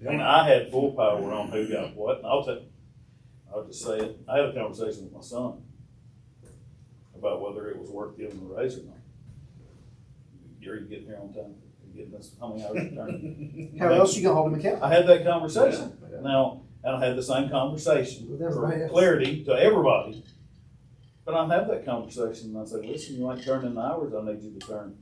And I had full power on who got what, and I'll just say it. I had a conversation with my son about whether it was worth giving a raise or not. Are you getting here on time? Getting this, how many hours return? How else you gonna hold them accountable? I had that conversation. Now, and I had the same conversation With everybody for else. clarity to everybody. But I have that conversation and I say, listen, you ain't turning the hours I need you to turn.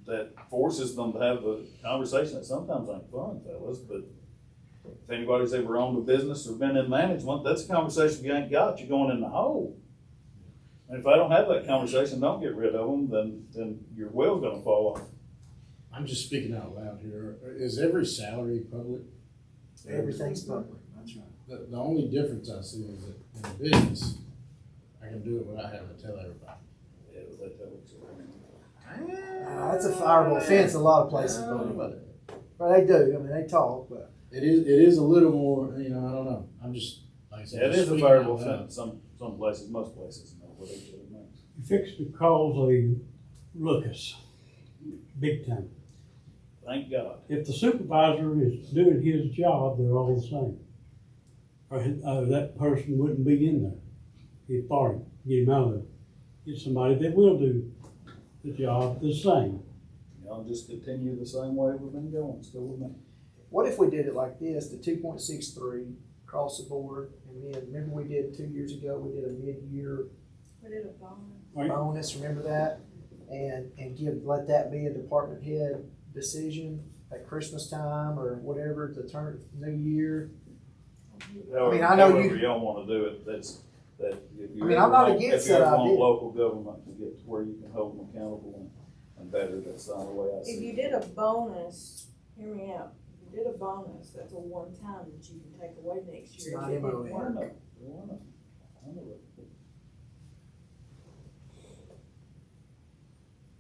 That forces them to have the conversation that sometimes ain't fun, fellas, but if anybody's ever owned a business or been in management, that's a conversation you ain't got, you're going in the hole. And if I don't have that conversation, don't get rid of them, then your well's gonna fall off. I'm just speaking out loud here. Is every salary public? Everything's public, that's right. The only difference I see is that in business, I can do it without having to tell everybody. Yeah, that looks That's a fireable offense in a lot of places, buddy. Well, they do, I mean, they talk, but. It is a little more, you know, I don't know, I'm just, like I said. Yeah, it just is a speaking variable out loud. thing, some places, most places, you know, what each other makes. You fix the cause a ruckus, big time. Thank God. If the supervisor is doing his job, they're all the same. Or that person wouldn't be in there. He'd fire him, get him out of there. Get somebody that will do the job the same. Y'all just continue the same way we've been going, still with me. What if we did it like this, the 2.63 across the board, and then, remember we did 2 years ago, we did a mid-year We did a bonus. Right? bonus, remember that? And let that be a department head decision at Christmas time or whatever, to turn, New Year. However, I know however you- y'all wanna do it, that's, that if you I mean, ever I'm not want- against if you that ever want idea. local government to get to where you can hold them accountable and better, that's the only way I see it. If you did a bonus, hear me out, if you did a bonus, that's a one-time that you can take away next It's year. not if it didn't MOE. I work. know, I know that.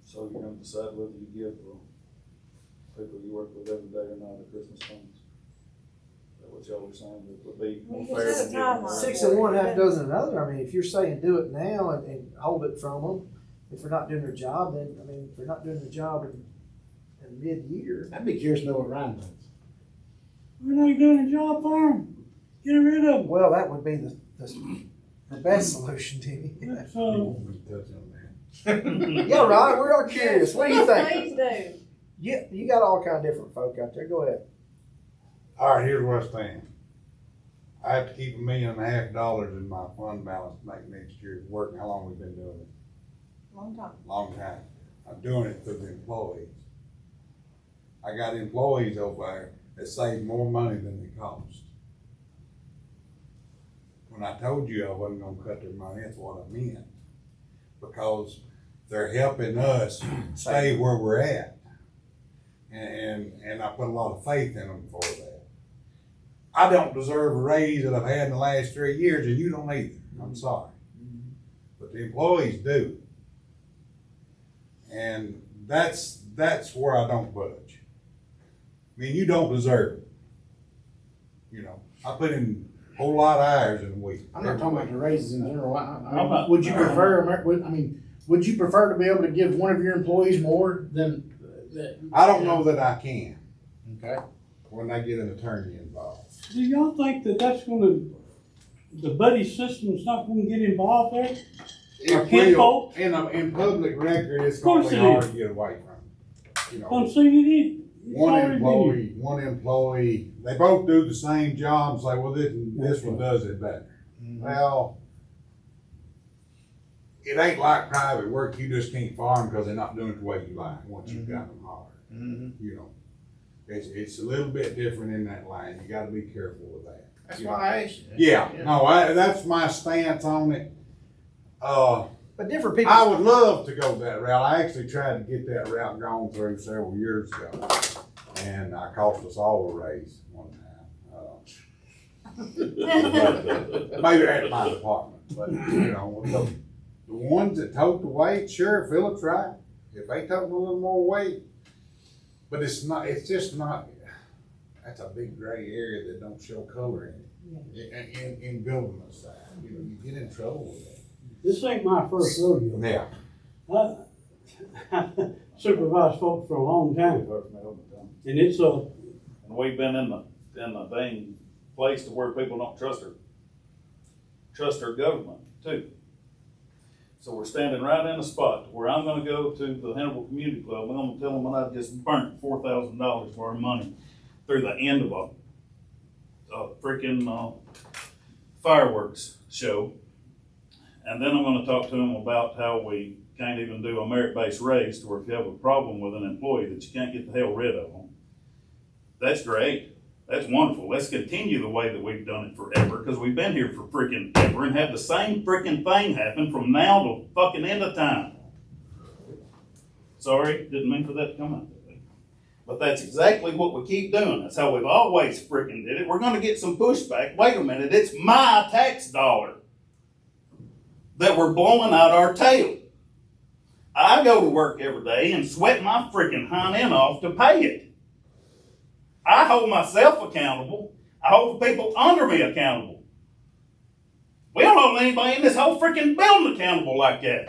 So you're gonna decide whether you give people you work with every day or not a Christmas bonus? Is that what y'all were saying, that would be more You can fair set a than giving them? timeline. Six of one, half a dozen another. I mean, if you're saying do it now and hold it from them, if they're not doing their job, then, I mean, if they're not doing their job in mid-year. I'd be curious to know what Ryan thinks. We're not doing a job for them. Get rid of them. Well, that would be the best solution, Timmy. So, Touch on that. Yeah, Ryan, we are curious. What do you think? Please do. Yeah, you got all kind of different folk out there. Go ahead. All right, here's what I stand. I have to keep $1.5 million in my fund balance to make next year's work. How long we been doing it? Long time. Long time. I'm doing it for the employees. I got employees over there that save more money than they cost. When I told you I wasn't gonna cut their money, that's what I meant. Because they're helping us stay where we're at. And I put a lot of faith in them for that. I don't deserve a raise that I've had in the last 3 years, and you don't either. I'm sorry. But the employees do. And that's where I don't budge. I mean, you don't deserve it. You know, I put in a whole lot of hours in a week. I'm not talking about the raises in general. I'm not- Would you prefer, would you prefer to be able to give one of your employees more than that? I don't know that I can, Okay. when they get an attorney involved. do y'all think that that's gonna, the buddy system's not gonna get involved there? Or It kinfolk? will, in public record, it's Of gonna course be it hard is. to get away from. You I'm know, saying it is. It's already been one employee, they both do the same job, and say, well, this one does it better. Well, it ain't like private work, you just can't fire them because they're not doing it the way you like, once you've got them hired. You know, it's a little bit different in that line, you gotta be careful with that. That's You why know? I asked you. Yeah, no, that's my stance on it. But different people. I would love to go that route. I actually tried to get that route gone through several years ago, and I cost us all a raise one time. Maybe at my department, but you know, the ones that tote the weight, sure, Philip's right. If they tote a little more weight, but it's not. It's just not. That's a big gray area that don't show color in it. In government side, you know, you get in trouble with that. This ain't my first rodeo. Yeah. I supervised folks for a long time, and it's a, And we've been in the dang place to where people don't trust our government too. So we're standing right in a spot where I'm gonna go to the Hannibal Community Club, and I'm gonna tell them that I just burnt $4,000 worth of money through the end of a freaking fireworks show. And then I'm gonna talk to them about how we can't even do a merit-based raise, to where if you have a problem with an employee that you can't get the hell rid of them. That's great. That's wonderful. Let's continue the way that we've done it forever, because we've been here for freaking ever and have the same freaking thing happen from now to fucking end of time. Sorry, didn't mean for that to come out that way. But that's exactly what we keep doing. That's how we've always freaking did it. We're gonna get some pushback. Wait a minute, it's my tax dollar that we're blowing out our tail. I go to work every day and sweat my freaking hind end off to pay it. I hold myself accountable. I hold the people under me accountable. We don't hold anybody in this whole freaking building accountable like that.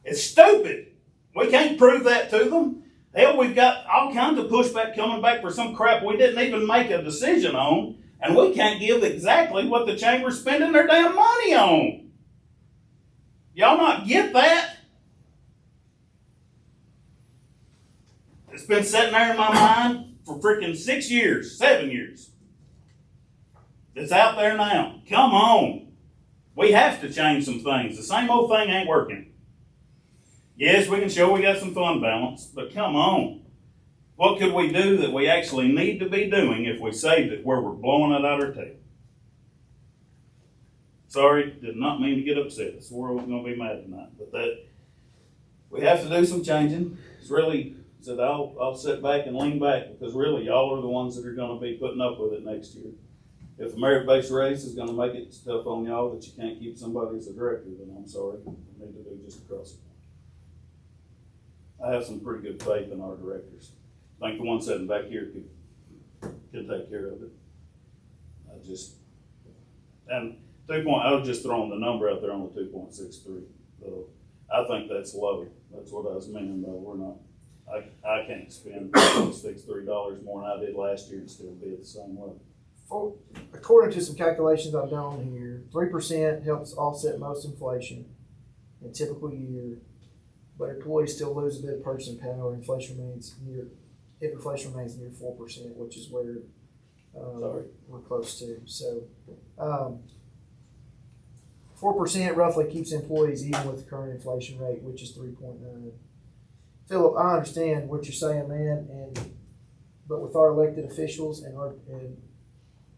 It's stupid. We can't prove that to them. Hell, we've got all kinds of pushback coming back for some crap we didn't even make a decision on, and we can't give exactly what the chamber's spending their damn money on. Y'all not get that? It's been sitting there in my mind for freaking 6 years, 7 years. It's out there now. Come on. We have to change some things. The same old thing ain't working. Yes, we can show we got some fund balance, but come on. What could we do that we actually need to be doing if we saved it where we're blowing it out our tail? Sorry, did not mean to get upset. I swore I wasn't going to be mad tonight. But that, we have to do some changing. It's really, said I'll sit back and lean back because really y'all are the ones that are going to be putting up with it next year. If a merit-based raise is going to make it tough on y'all that you can't keep somebody as a director, then I'm sorry. We need to do just across it. I have some pretty good faith in our directors. I think the one sitting back here could take care of it. And 2 point, I was just throwing the number out there on the 2.63. So I think that's low. That's what I was meaning though. We're not, I can't spend $3 more than I did last year and still be at the same level. According to some calculations I've done here, 3% helps offset most inflation in a typical year. But employees still lose a bit of purchasing power. If inflation remains near 4%, which is where we're close to. So, 4% roughly keeps employees even with the current inflation rate, which is 3.9. Philip, I understand what you're saying, man, but with our elected officials and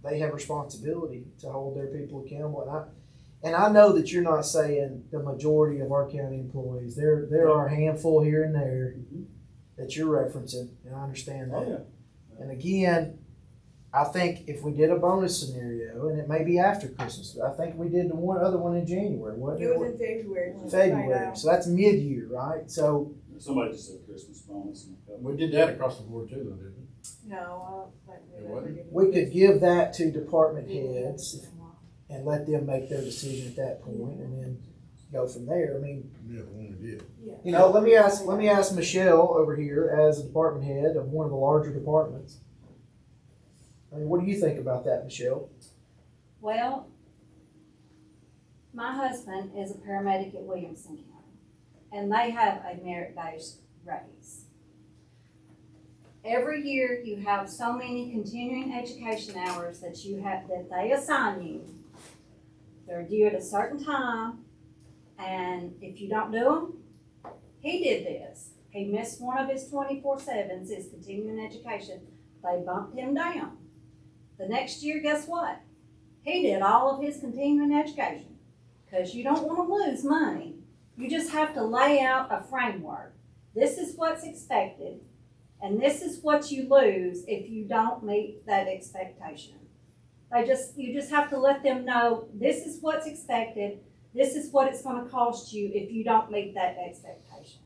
they have responsibility to hold their people accountable, and I know that you're not saying the majority of our county employees. There are a handful here and there that you're referencing, and I understand that. Oh, yeah. And again, I think if we did a bonus scenario, and it may be after Christmas, I think we did the other one in January, wasn't it? It was in February. February, so that's mid-year, right? So Somebody just said Christmas bonus. We did that across the board too, though, didn't we? No, I don't think It wasn't? we could give that to department heads and let them make their decision at that point, and then go from there. I mean, Yeah, the one we did. you know, let me ask Michelle over here as a department head of one of the larger departments. I mean, what do you think about that, Michelle? Well, my husband is a paramedic at Williamson County, and they have a merit-based raise. Every year you have so many continuing education hours that they assign you. They're due at a certain time, and if you don't do them, he did this. He missed one of his 24/7s, his continuing education. They bumped him down. The next year, guess what? He did all of his continuing education because you don't want to lose money. You just have to lay out a framework. This is what's expected, and this is what you lose if you don't meet that expectation. You just have to let them know this is what's expected. This is what it's going to cost you if you don't meet that expectation.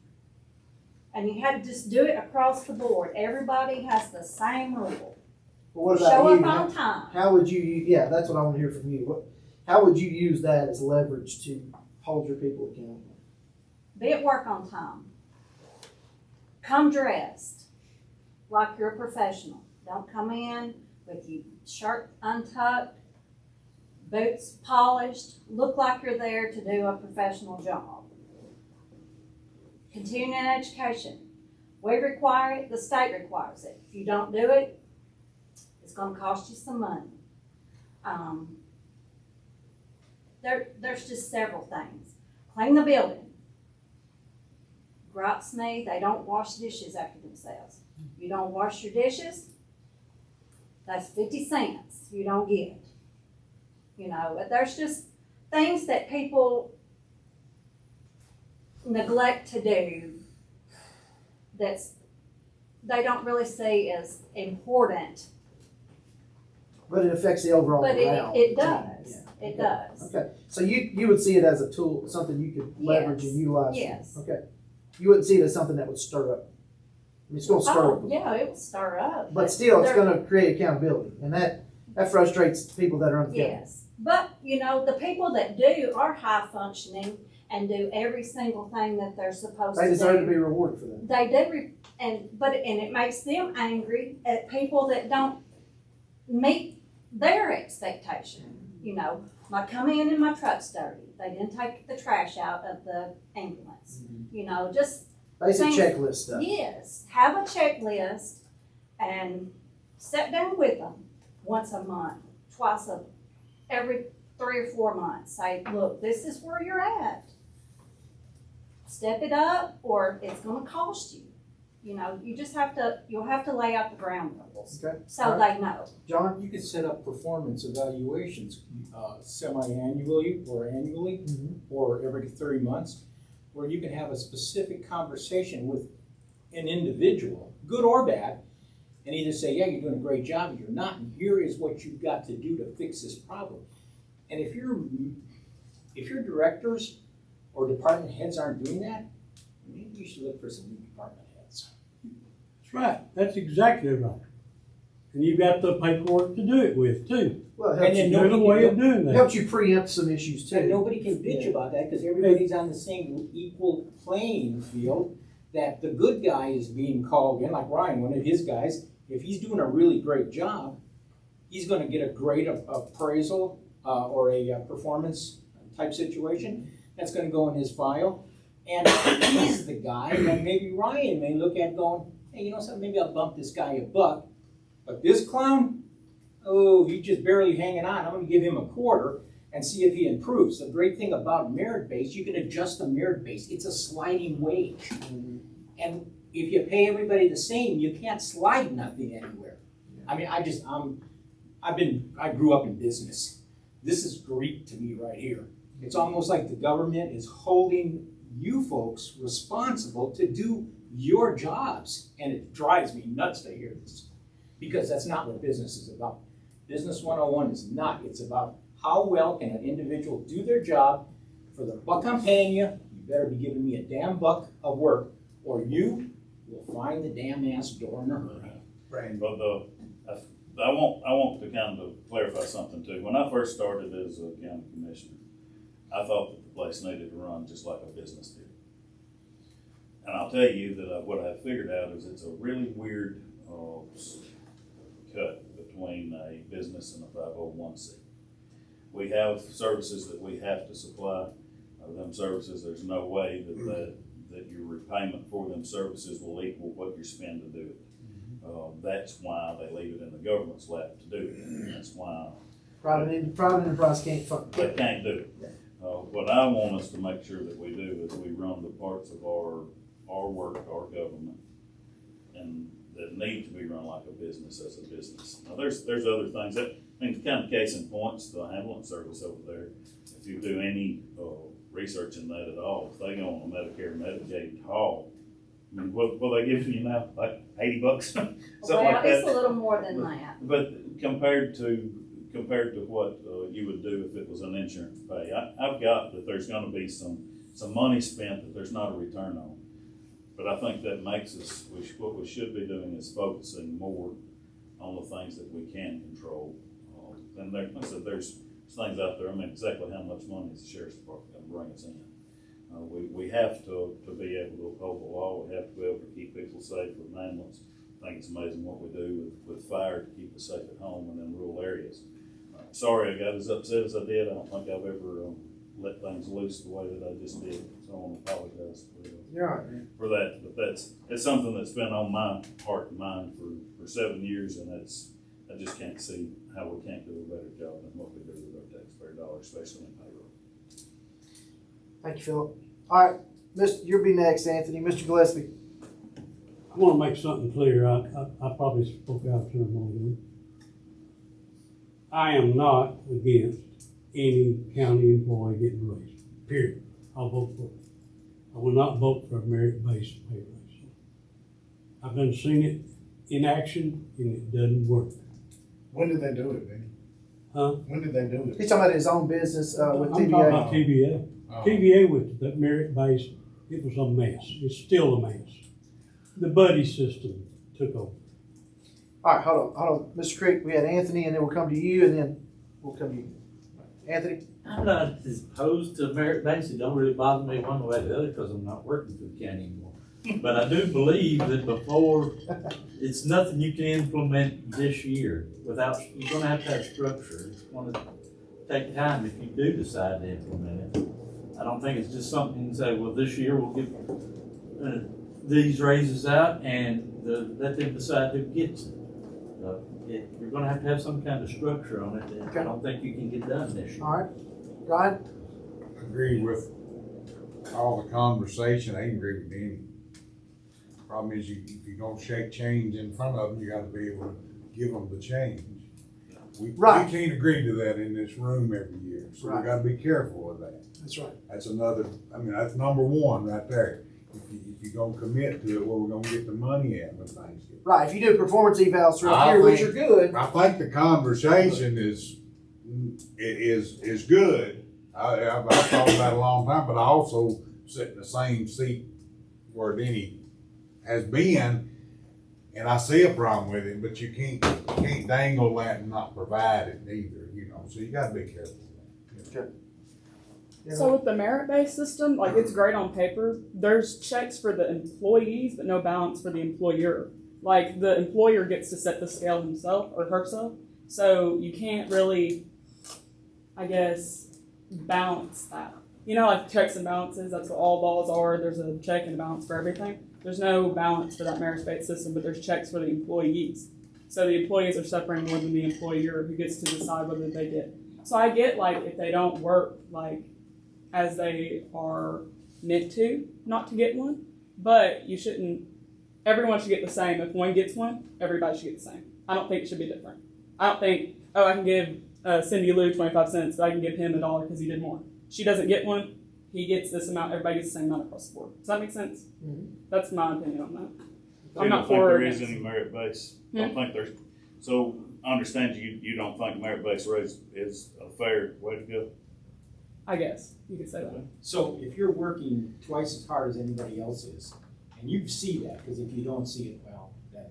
And you have to just do it across the board. Everybody has the same rule. Well, what about Show you? up on time. How would you? Yeah, that's what I want to hear from you. How would you use that as leverage to hold your people accountable? Be at work on time. Come dressed like you're a professional. Don't come in with your shirt untucked, boots polished, look like you're there to do a professional job. Continuing education. We require it, the state requires it. If you don't do it, it's going to cost you some money. There's just several things. Clean the building. Gripes me, they don't wash dishes after themselves. You don't wash your dishes, that's 50 cents you don't get. You know, there's just things that people neglect to do they don't really see as important. But it affects the overall But morale. it does. Yeah. It does. Okay, so you would see it as a tool, something you could leverage and utilize. Yes. Okay, you wouldn't see it as something that would stir up mean, it's gonna stir. Oh, yeah, it will stir up. But still, it's there- gonna create accountability, and that frustrates people that are on the council. Yes, but, you know, the people that do are high functioning and do every single thing that they're supposed to They do. deserve to be rewarded for that. They do, and it makes them angry at people that don't meet their expectation. You know, I come in and my truck's dirty. They didn't take the trash out of the ambulance. You know, just, Basic Things- checklist stuff. yes, have a checklist and sit down with them once a month, every 3 or 4 months. Say, look, this is where you're at. Step it up or it's gonna cost you. You know, you'll have to lay out the ground rules. Okay. So they know. John? You could set up performance evaluations, semi-annually or annually, or every 3 months, where you can have a specific conversation with an individual, good or bad, and either say, yeah, you're doing a great job, or you're not, and here is what you've got to do to fix this problem. And if your directors or department heads aren't doing that, maybe you should look for some new department heads. That's right, that's exactly right. And you've got the paperwork to do it with too. Well, it And helps then you, There's a way of doing that. helps you preempt some issues And too. nobody can bitch about that because everybody's on the same equal playing field, that the good guy is being called in, like Ryan, one of his guys. If he's doing a really great job, he's gonna get a great appraisal or a performance type situation. That's gonna go in his file. And he's the guy that maybe Ryan may look at going, hey, you know something, maybe I'll bump this guy $1. But this clown, oh, he's just barely hanging on. I'm gonna give him $0.25 and see if he improves. The great thing about merit base, you can adjust the merit base. It's a sliding wage. And if you pay everybody the same, you can't slide nothing anywhere. I mean, I grew up in business. This is Greek to me right here. It's almost like the government is holding you folks responsible to do your jobs. And it drives me nuts to hear this, because that's not what business is about. Business 101 is not. It's about how well can an individual do their job. For the buck I'm paying you, you better be giving me a damn buck of work, or you will find the damn ass door in a hurry. Right. But I want to kind of clarify something too. When I first started as a county commissioner, I thought that the place needed to run just like a business did. And I'll tell you that what I figured out is it's a really weird cut between a business and a 501c. We have services that we have to supply. Them services, there's no way that your repayment for them services will equal what you spend to do it. That's why they leave it in the government's lap to do it. And that's why Private enterprise can't fund. they can't do it. What I want us to make sure that we do is we run the parts of our work, our government, and that need to be run like a business as a business. Now, there's other things that, I mean, kind of case in points, the ambulance service over there. If you do any research in that at all, if they go on a Medicare, Medicaid call, I mean, what they giving you now, like $80, something Well, like that. it's a little more than that. But compared to what you would do if it was an insurance pay, I've got that there's going to be some money spent that there's not a return on. But I think that makes us, what we should be doing is focusing more on the things that we can control. And like I said, there's things out there. I mean, exactly how much money is the sheriff's department going to bring us in? We have to be able to uphold the law. We have to be able to keep people safe with an ambulance. I think it's amazing what we do with fire to keep us safe at home and in rural areas. Sorry I got as upset as I did. I don't think I've ever let things loose the way that I just did. So I want to apologize for that. But it's something that's been on my heart and mind for 7 years, and I just can't see how we can't do a better job than what we do with our taxpayer dollars, especially in payroll. Thank you, Philip. All right, you'll be next, Anthony. Mr. Gillespie. I want to make something clear. I probably spoke out of turn more than I am not against any county employee getting raised, period. I'll vote for it. I will not vote for a merit-based pay raise. I've done seen it in action, and it doesn't work. When did they do it, Benny? Huh? When did they do it? He's talking about his own business with I'm talking TVA. about TVA. Oh. TVA with the merit-based, it was a mess. It's still a mess. the buddy system took over. All right, hold on, Mr. Creek, we had Anthony, and then we'll come to you, and then we'll come to you. Anthony? I'm not as opposed to merit-based, it don't really bother me one way or the other, because I'm not working for the county anymore. But I do believe that before, it's nothing you can implement this year without, you're gonna have to have structure. It's gonna take time if you do decide to implement it. I don't think it's just something you can say, well, this year we'll give these raises out and let them decide who gets it. You're gonna have to have some kind of structure on it that I don't think you can get done this year. All right, Ryan? Agree with all the conversation, I agree with Danny. Problem is, if you're gonna shake change in front of them, you gotta be able to give them the change. We Right. can't agree to that in this room every year, so Right. we gotta be careful of that. That's right. That's another, that's number one right there. If you're gonna commit to it, where we're gonna get the money at when things get. Right, if you do performance evals throughout I here, which are think- good. I think the conversation is good. I've thought about it a long time, but I also sit in the same seat where Denny has been, and I see a problem with it, but you can't dangle that and not provide it either, so you gotta be careful. So with the merit-based system, like it's great on paper. There's checks for the employees, but no balance for the employer. Like the employer gets to set the scale himself or herself. So you can't really, I guess, balance that. Like checks and balances, that's what all laws are. There's a check and a balance for everything. There's no balance for that merit-based system, but there's checks for the employees. So the employees are suffering more than the employer who gets to decide whether they get. So I get like if they don't work like as they are meant to, not to get one, but everyone should get the same. If one gets one, everybody should get the same. I don't think it should be different. I don't think, I can give Cindy Lou 25 cents, but I can give him $1 because he did more. She doesn't get one, he gets this amount, everybody gets the same amount across the board. Does that make sense? Mhm. That's my opinion on that. I I'm not don't think for there it. is any merit base. I don't think there's, so I understand you don't think merit based raise is a fair way to go? I guess you could say that. So if you're working twice as hard as anybody else is, and you see that, because if you don't see it, well, then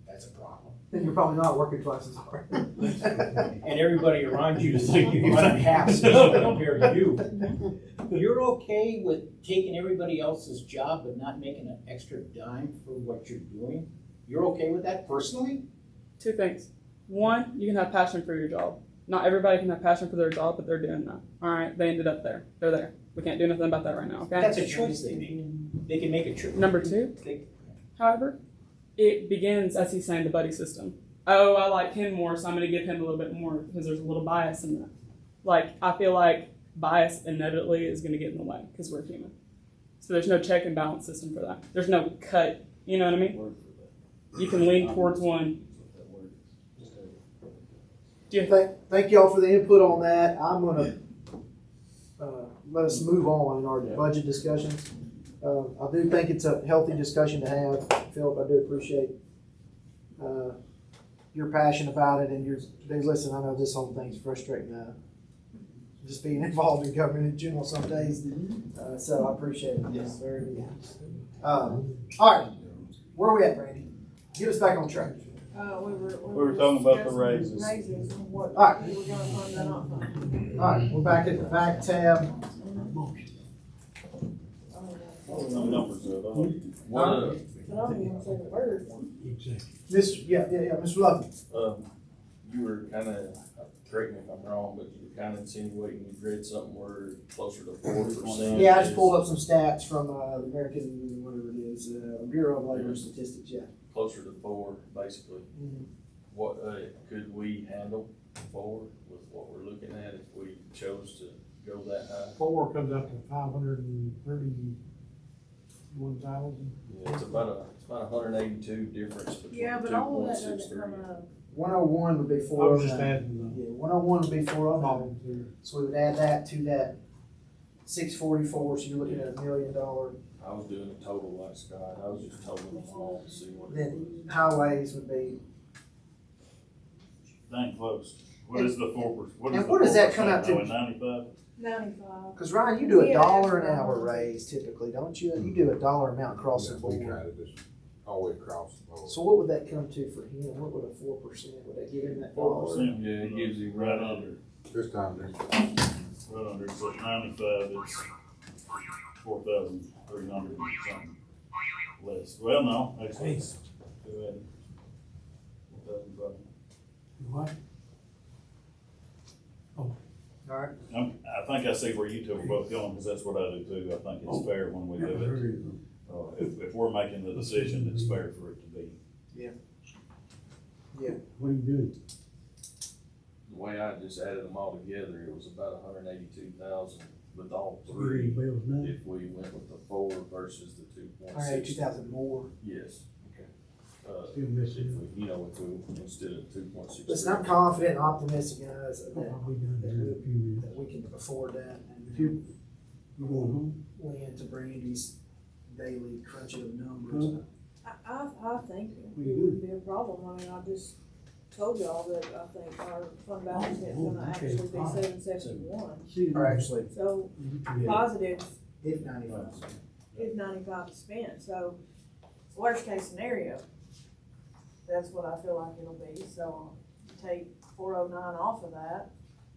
that's a problem. Then you're probably not working twice as hard. And everybody around you is like you run half speed compared to you. You're okay with taking everybody else's job but not making an extra dime for what you're doing? You're okay with that personally? Two things. One, you can have passion for your job. Not everybody can have passion for their job, but they're doing that. All right, they ended up there. They're there. We can't do nothing about that right now, okay? That's a choice they make. They can make a choice. Number two, however, it begins, as he's saying, the buddy system. Oh, I like him more, so I'm going to give him a little bit more because there's a little bias in that. Like, I feel like bias inevitably is going to get in the way because we're human. So there's no check and balance system for that. There's no cut, you know what I mean? You can lean towards one. Thank y'all for the input on that. I'm gonna let us move on in our budget discussions. I do think it's a healthy discussion to have. Philip, I do appreciate your passion about it and listen, I know this whole thing's frustrating, just being involved in government in general some days. So I appreciate it. Yes, very good. All right, where are we at, Randy? Get us back on track. We were talking about the raises. Raises and what All right. we were gonna fund or not fund. All right, we're back at the back tab. No numbers of What, But I don't even say the word. Mr. Lovey. you were kinda, correct me if I'm wrong, but you were kinda insinuating you read something where closer to 4%. Yeah, I just pulled up some stats from the American, whatever it is, Bureau of Labor Statistics, yeah. Closer to 4, basically. Mhm. What, could we handle 4 with what we're looking at if we chose to go that high? 4 comes up to 531,000. Yeah, it's about 182 difference between Yeah, but all of that doesn't 2.63. come up. 101 would be I was 409. just adding Yeah, 101 would be the 409. volunteer. So we would add that to that 644, so you're looking at $1 million. I was doing a total like Scott. I was just totaling them all to see what it Then was. highways would be, Dang close. What is the 4%? and what does that come out to? 95? 95. Because Ryan, you do Yeah, $1 an that's hour right. raise typically, don't you? You do $1 amount across the We board. tried it this. all the way across the board. So what would that come to for him? What would a 4%, would that give him that dollar? 4%, yeah, it gives you right under, This time, there's right under, so at 95, it's 4,300 and something less. Well, no, actually, it's, go ahead. 4,500. What? Alright, I think I see where you two are both going, because that's what I do too. I think it's fair when we do it. If we're making the decision, it's fair for it to be. What are you doing? The way I just added them all together, it was about 182,000 with all Reading three. bills now? If we went with the 4 versus the 2.6. 182,000 more. Yes. Okay. Still If missing. we, if we, instead of 2.6. Listen, I'm confident and optimistic, guys, that, I'll be done here in a few minutes. that we can afford that. You going home? Went to Brandy's daily crunching of numbers. I think it What you would be a problem. I mean, I just told y'all that I think our fund balance is gonna okay. actually be 771. See you Or later. actually, So Yeah. positive if 95. is 95 spent, so worst case scenario, that's what I feel like it'll be. So take 409 off of that,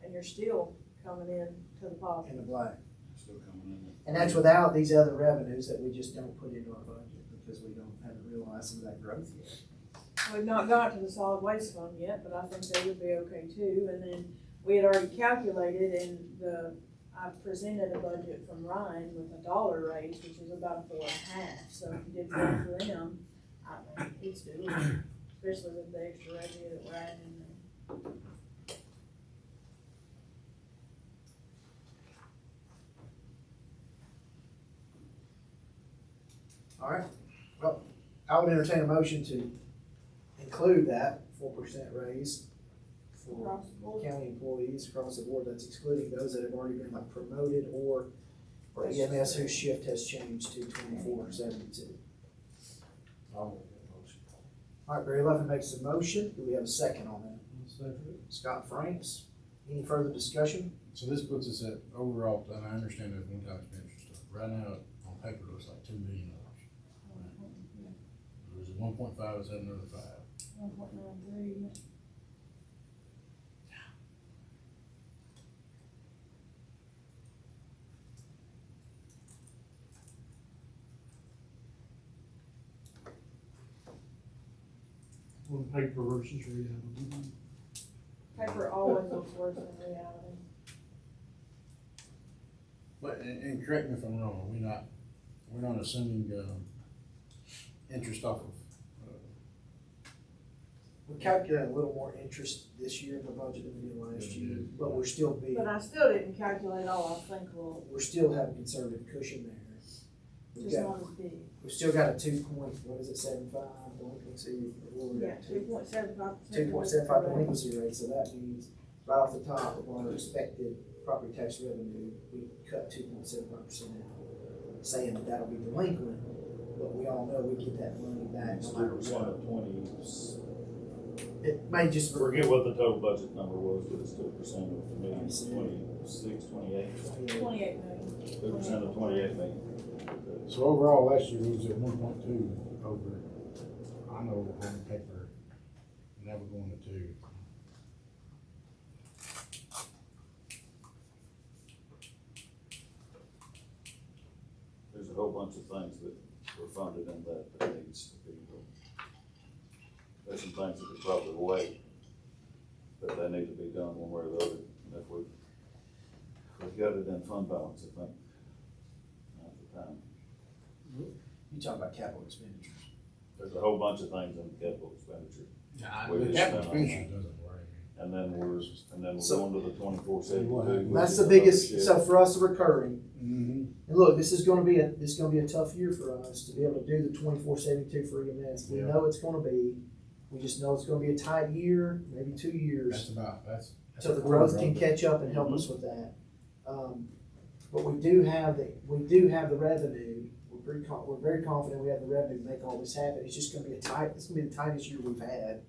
and you're still coming in to the positive. In the black. Still coming in. And that's without these other revenues that we just don't put into our budget because we haven't realized some of that growth yet. We've not got to the solid waste fund yet, but I think they would be okay too. And then we had already calculated I presented a budget from Ryan with a dollar raise, which is about 4.5. So if you did that for them, I think it's doable, especially with the extra revenue that we're adding in there. All right, well, I would entertain a motion to include that 4% raise for Across the board. county employees across the board. That's excluding those that have already been like promoted or EMS whose shift has changed to 24/72. I'll make that motion. All right, Barry Levin makes a motion. Do we have a second on that? Scott Franks. Any further discussion? So this puts us at overall, and I understand there's one-time expenditure stuff. Right now, on paper, it looks like $2 million. Was it 1.5, is that another 5? 1.93. On paper versus reality. Paper always looks worse than reality. But, and correct me if I'm wrong, we're not assuming, interest off of, We calculated a little more interest this year in the budget than we did last year, but we're still being, But I still didn't calculate all I think will, we're still having conservative cushion there. We've just got, not as big. we've still got a 2.75 delinquency. Yeah, 2.75%. 2.75 delinquency rate, so that means right off the top of our expected property tax revenue, we cut 2.75% out, saying that that'll be delinquent, but we all know we get that money back no matter It's 2% what. of 20. It may just. Forget what the total budget number was, but it's 2% of the million, 26, 28. 28 million. 2% of 28 million. so overall, last year we was at 1.2 over, I know on paper, never going to 2. There's a whole bunch of things that were funded in that needs to be. There's some things that are probably away, but they need to be done one way or the other. And if we've got it in fund balance, I think, now's the time. You talk about capital expenditures. There's a whole bunch of things in capital expenditure. The just capital spent on expenditure doesn't worry me. And then we're So- going to the 24/7. That's the biggest, so for us, the recurring, Mm-hmm. and look, this is gonna be a tough year for us to be able to do the 24/72 for EMS. We Yeah. know it's gonna be, we just know it's gonna be a tight year, maybe 2 years. That's So the growth can catch up and help us with that. But we do have the revenue. We're very confident we have the revenue to make all this happen. It's just gonna be it's gonna be the tightest year we've had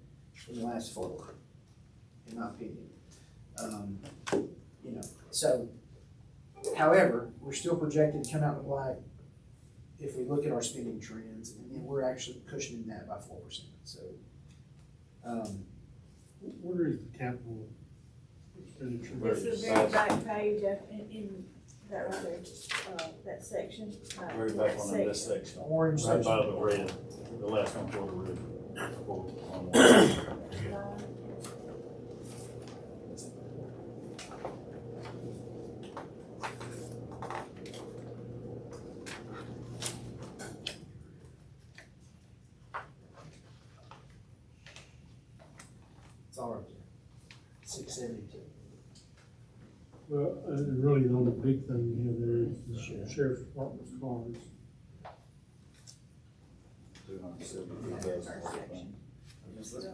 in the last 4, in my opinion. So, however, we're still projected to come out in the black if we look at our spending trends, and we're actually cushioning that by 4%, so. Where is the capital expenditure? It's the very back page in that right there, that section. Very back one in this section. Orange Right section. by the red, the last one for the red. It's all right there. 672. Well, and really the only big thing you have there is the sheriff's department's cars.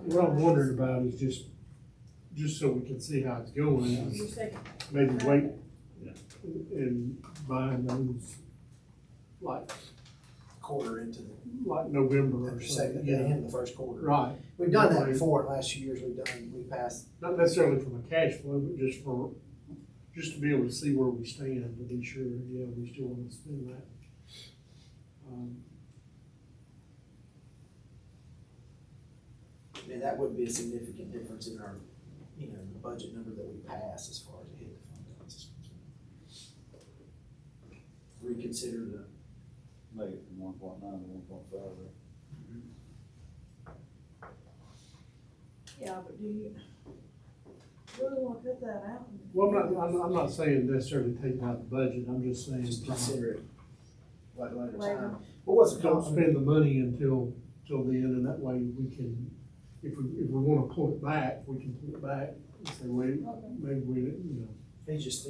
What I'm wondering about is just so we can see how it's going, is Your second. maybe wait and buying those like Quarter into the, November or second, something. the end of the first quarter. Right, We've done that before, in the last few years, we passed. not necessarily from a cash flow, but just to be able to see where we stand, to be sure, yeah, we still want to spend that. I mean, that wouldn't be a significant difference in our, the budget number that we pass as far as a hit the fund balance is concerned. Reconsider the. Make it from 1.9 to 1.5 there. Yeah, but do you really wanna cut that out? Well, I'm not saying necessarily take out the budget, I'm just saying. Just consider it later Later. time. But what's the Don't cost? spend the money until then, and that way we can, if we wanna pull it back, we can pull it back and say, wait, maybe we, He's just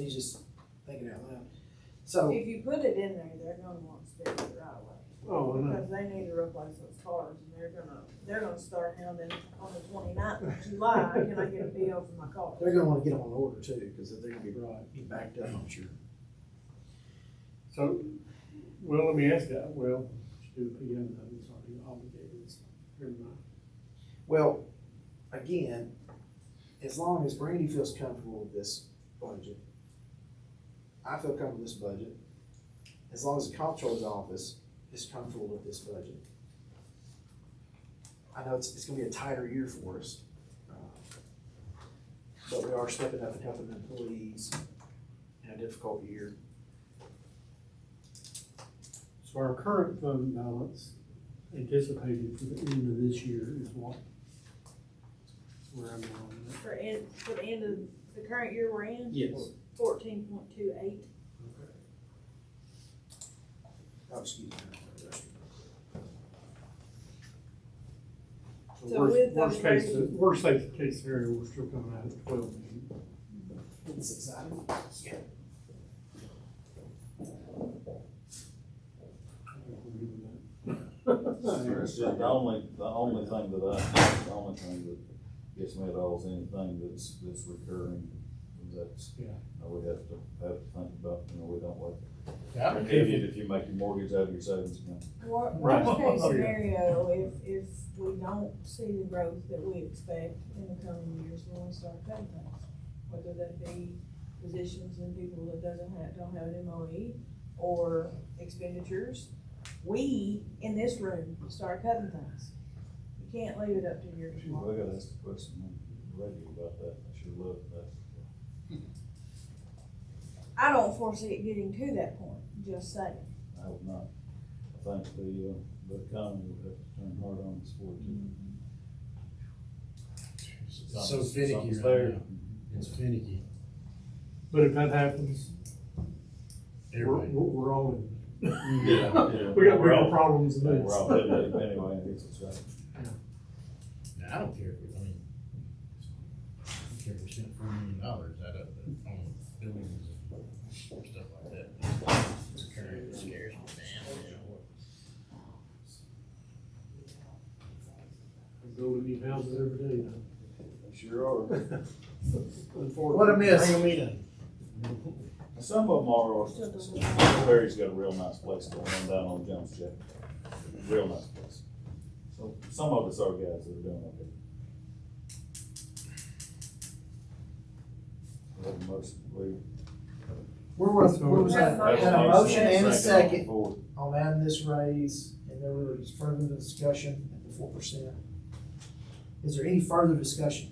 thinking out loud. So, If you put it in there, they're gonna want to spend it right away. Oh, I know. Because they need to replace those cars, and they're gonna start hounding on the 29th of July, can I get a PO for my car? they're gonna wanna get them on order too, because they're gonna be Right. backed up, I'm sure. So, well, let me ask that, well, let's do the PO, though, it's already obligated, so, never mind. Well, again, as long as Brandy feels comfortable with this budget, I feel comfortable with this budget, as long as the comptroller's office is comfortable with this budget. I know it's gonna be a tighter year for us, but we are stepping up and helping the employees in a difficult year. So our current fund balance anticipated for the end of this year is what? Where am I on that? For the end of the current year we're in? Yes. 14.28. Oh, excuse me. So with those Worst case scenario, we're still coming out at 12 million. It's exciting. Yeah. It's just the only thing that gets me at all is anything that's recurring. That's, Yeah. we have to think about, we don't like. Yeah, You're an idiot if you make your mortgage out of your savings account. Right. Worst case Oh, yeah. scenario, if we don't see the growth that we expect in the coming years, we'll start cutting things. Whether that be positions and people that don't have an MOE, or expenditures. We, in this room, start cutting things. You can't leave it up to your. Shoot, I gotta ask the question on the radio about that, I sure love that. I don't foresee it getting to that point, just saying. I hope not. I think the economy would have to turn hard on us for it too. It's so finicky Something's right there. now. It's finicky. But if that happens, Everybody. we're all in. Yeah. We got real problems Yeah, in we're all headed up anyway, and it's right. Now, I don't care if we, I don't care if we spent $4 million out of the, on buildings and stuff like that. Recurring scares me, man. We're building new houses every day now. Sure are. What a miss. Bring 'em in. Some of them are, Barry's got a real nice place going on down on Jones Jack. Real nice place. So some of us are guys that are doing okay. We Where was that? That's Got a motion and a on the second floor. on adding this raise, and there was further discussion at the 4%. Is there any further discussion?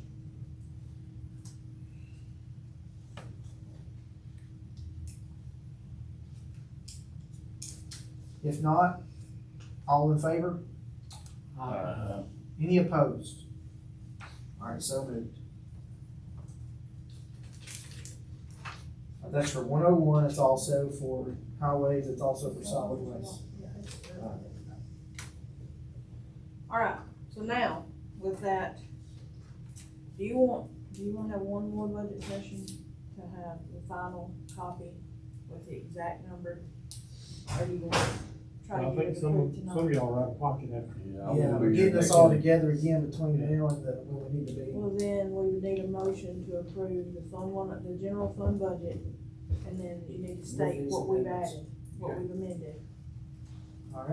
If not, all in favor? Any opposed? All right, so moved. That's for 101, it's also for highways, it's also for solid waste. All right, so now, with that, do you want to have one more budget session to have the final copy with the exact number? Or do you want to try I to get think it some approved of tonight? y'all are out of pocket after. Yeah, we're getting us all together again between now and when we need to be. Well, then we would need a motion to approve the the general fund budget, and then you need to state what we've added, what we've amended. All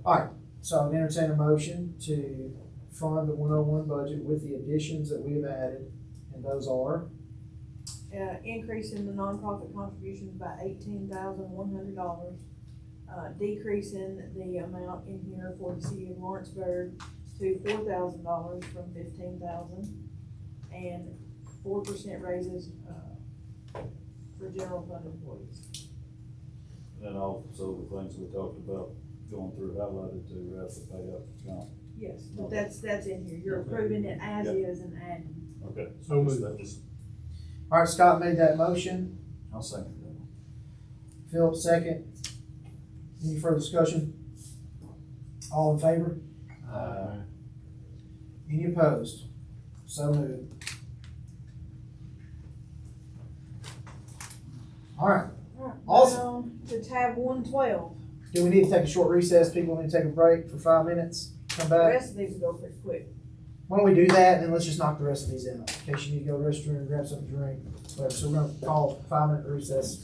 right, so I'll entertain a motion to fund the 101 budget with the additions that we have added, and those are, Increasing the nonprofit contributions by $18,100. Decreasing the amount in here for the city of Lawrenceburg to $4,000 from $15,000, and 4% raises, for general fund employees. And also the things we talked about going through highlighted to have to pay up account. Yes, but that's in here. You're approving it as Yep. is and adding. Okay. So moved. That was, all right, Scott made that motion, I'll second that one. Philip second. Any further discussion? All in favor? Any opposed? So moved. All right, Awesome. To tab 112. do we need to take a short recess? People need to take a break for 5 minutes, come The back? rest of these will go pretty quick. Why don't we do that, and then let's just knock the rest of these out, in case you need to go to the restroom, grab something to drink, whatever. So we're gonna call a 5-minute recess.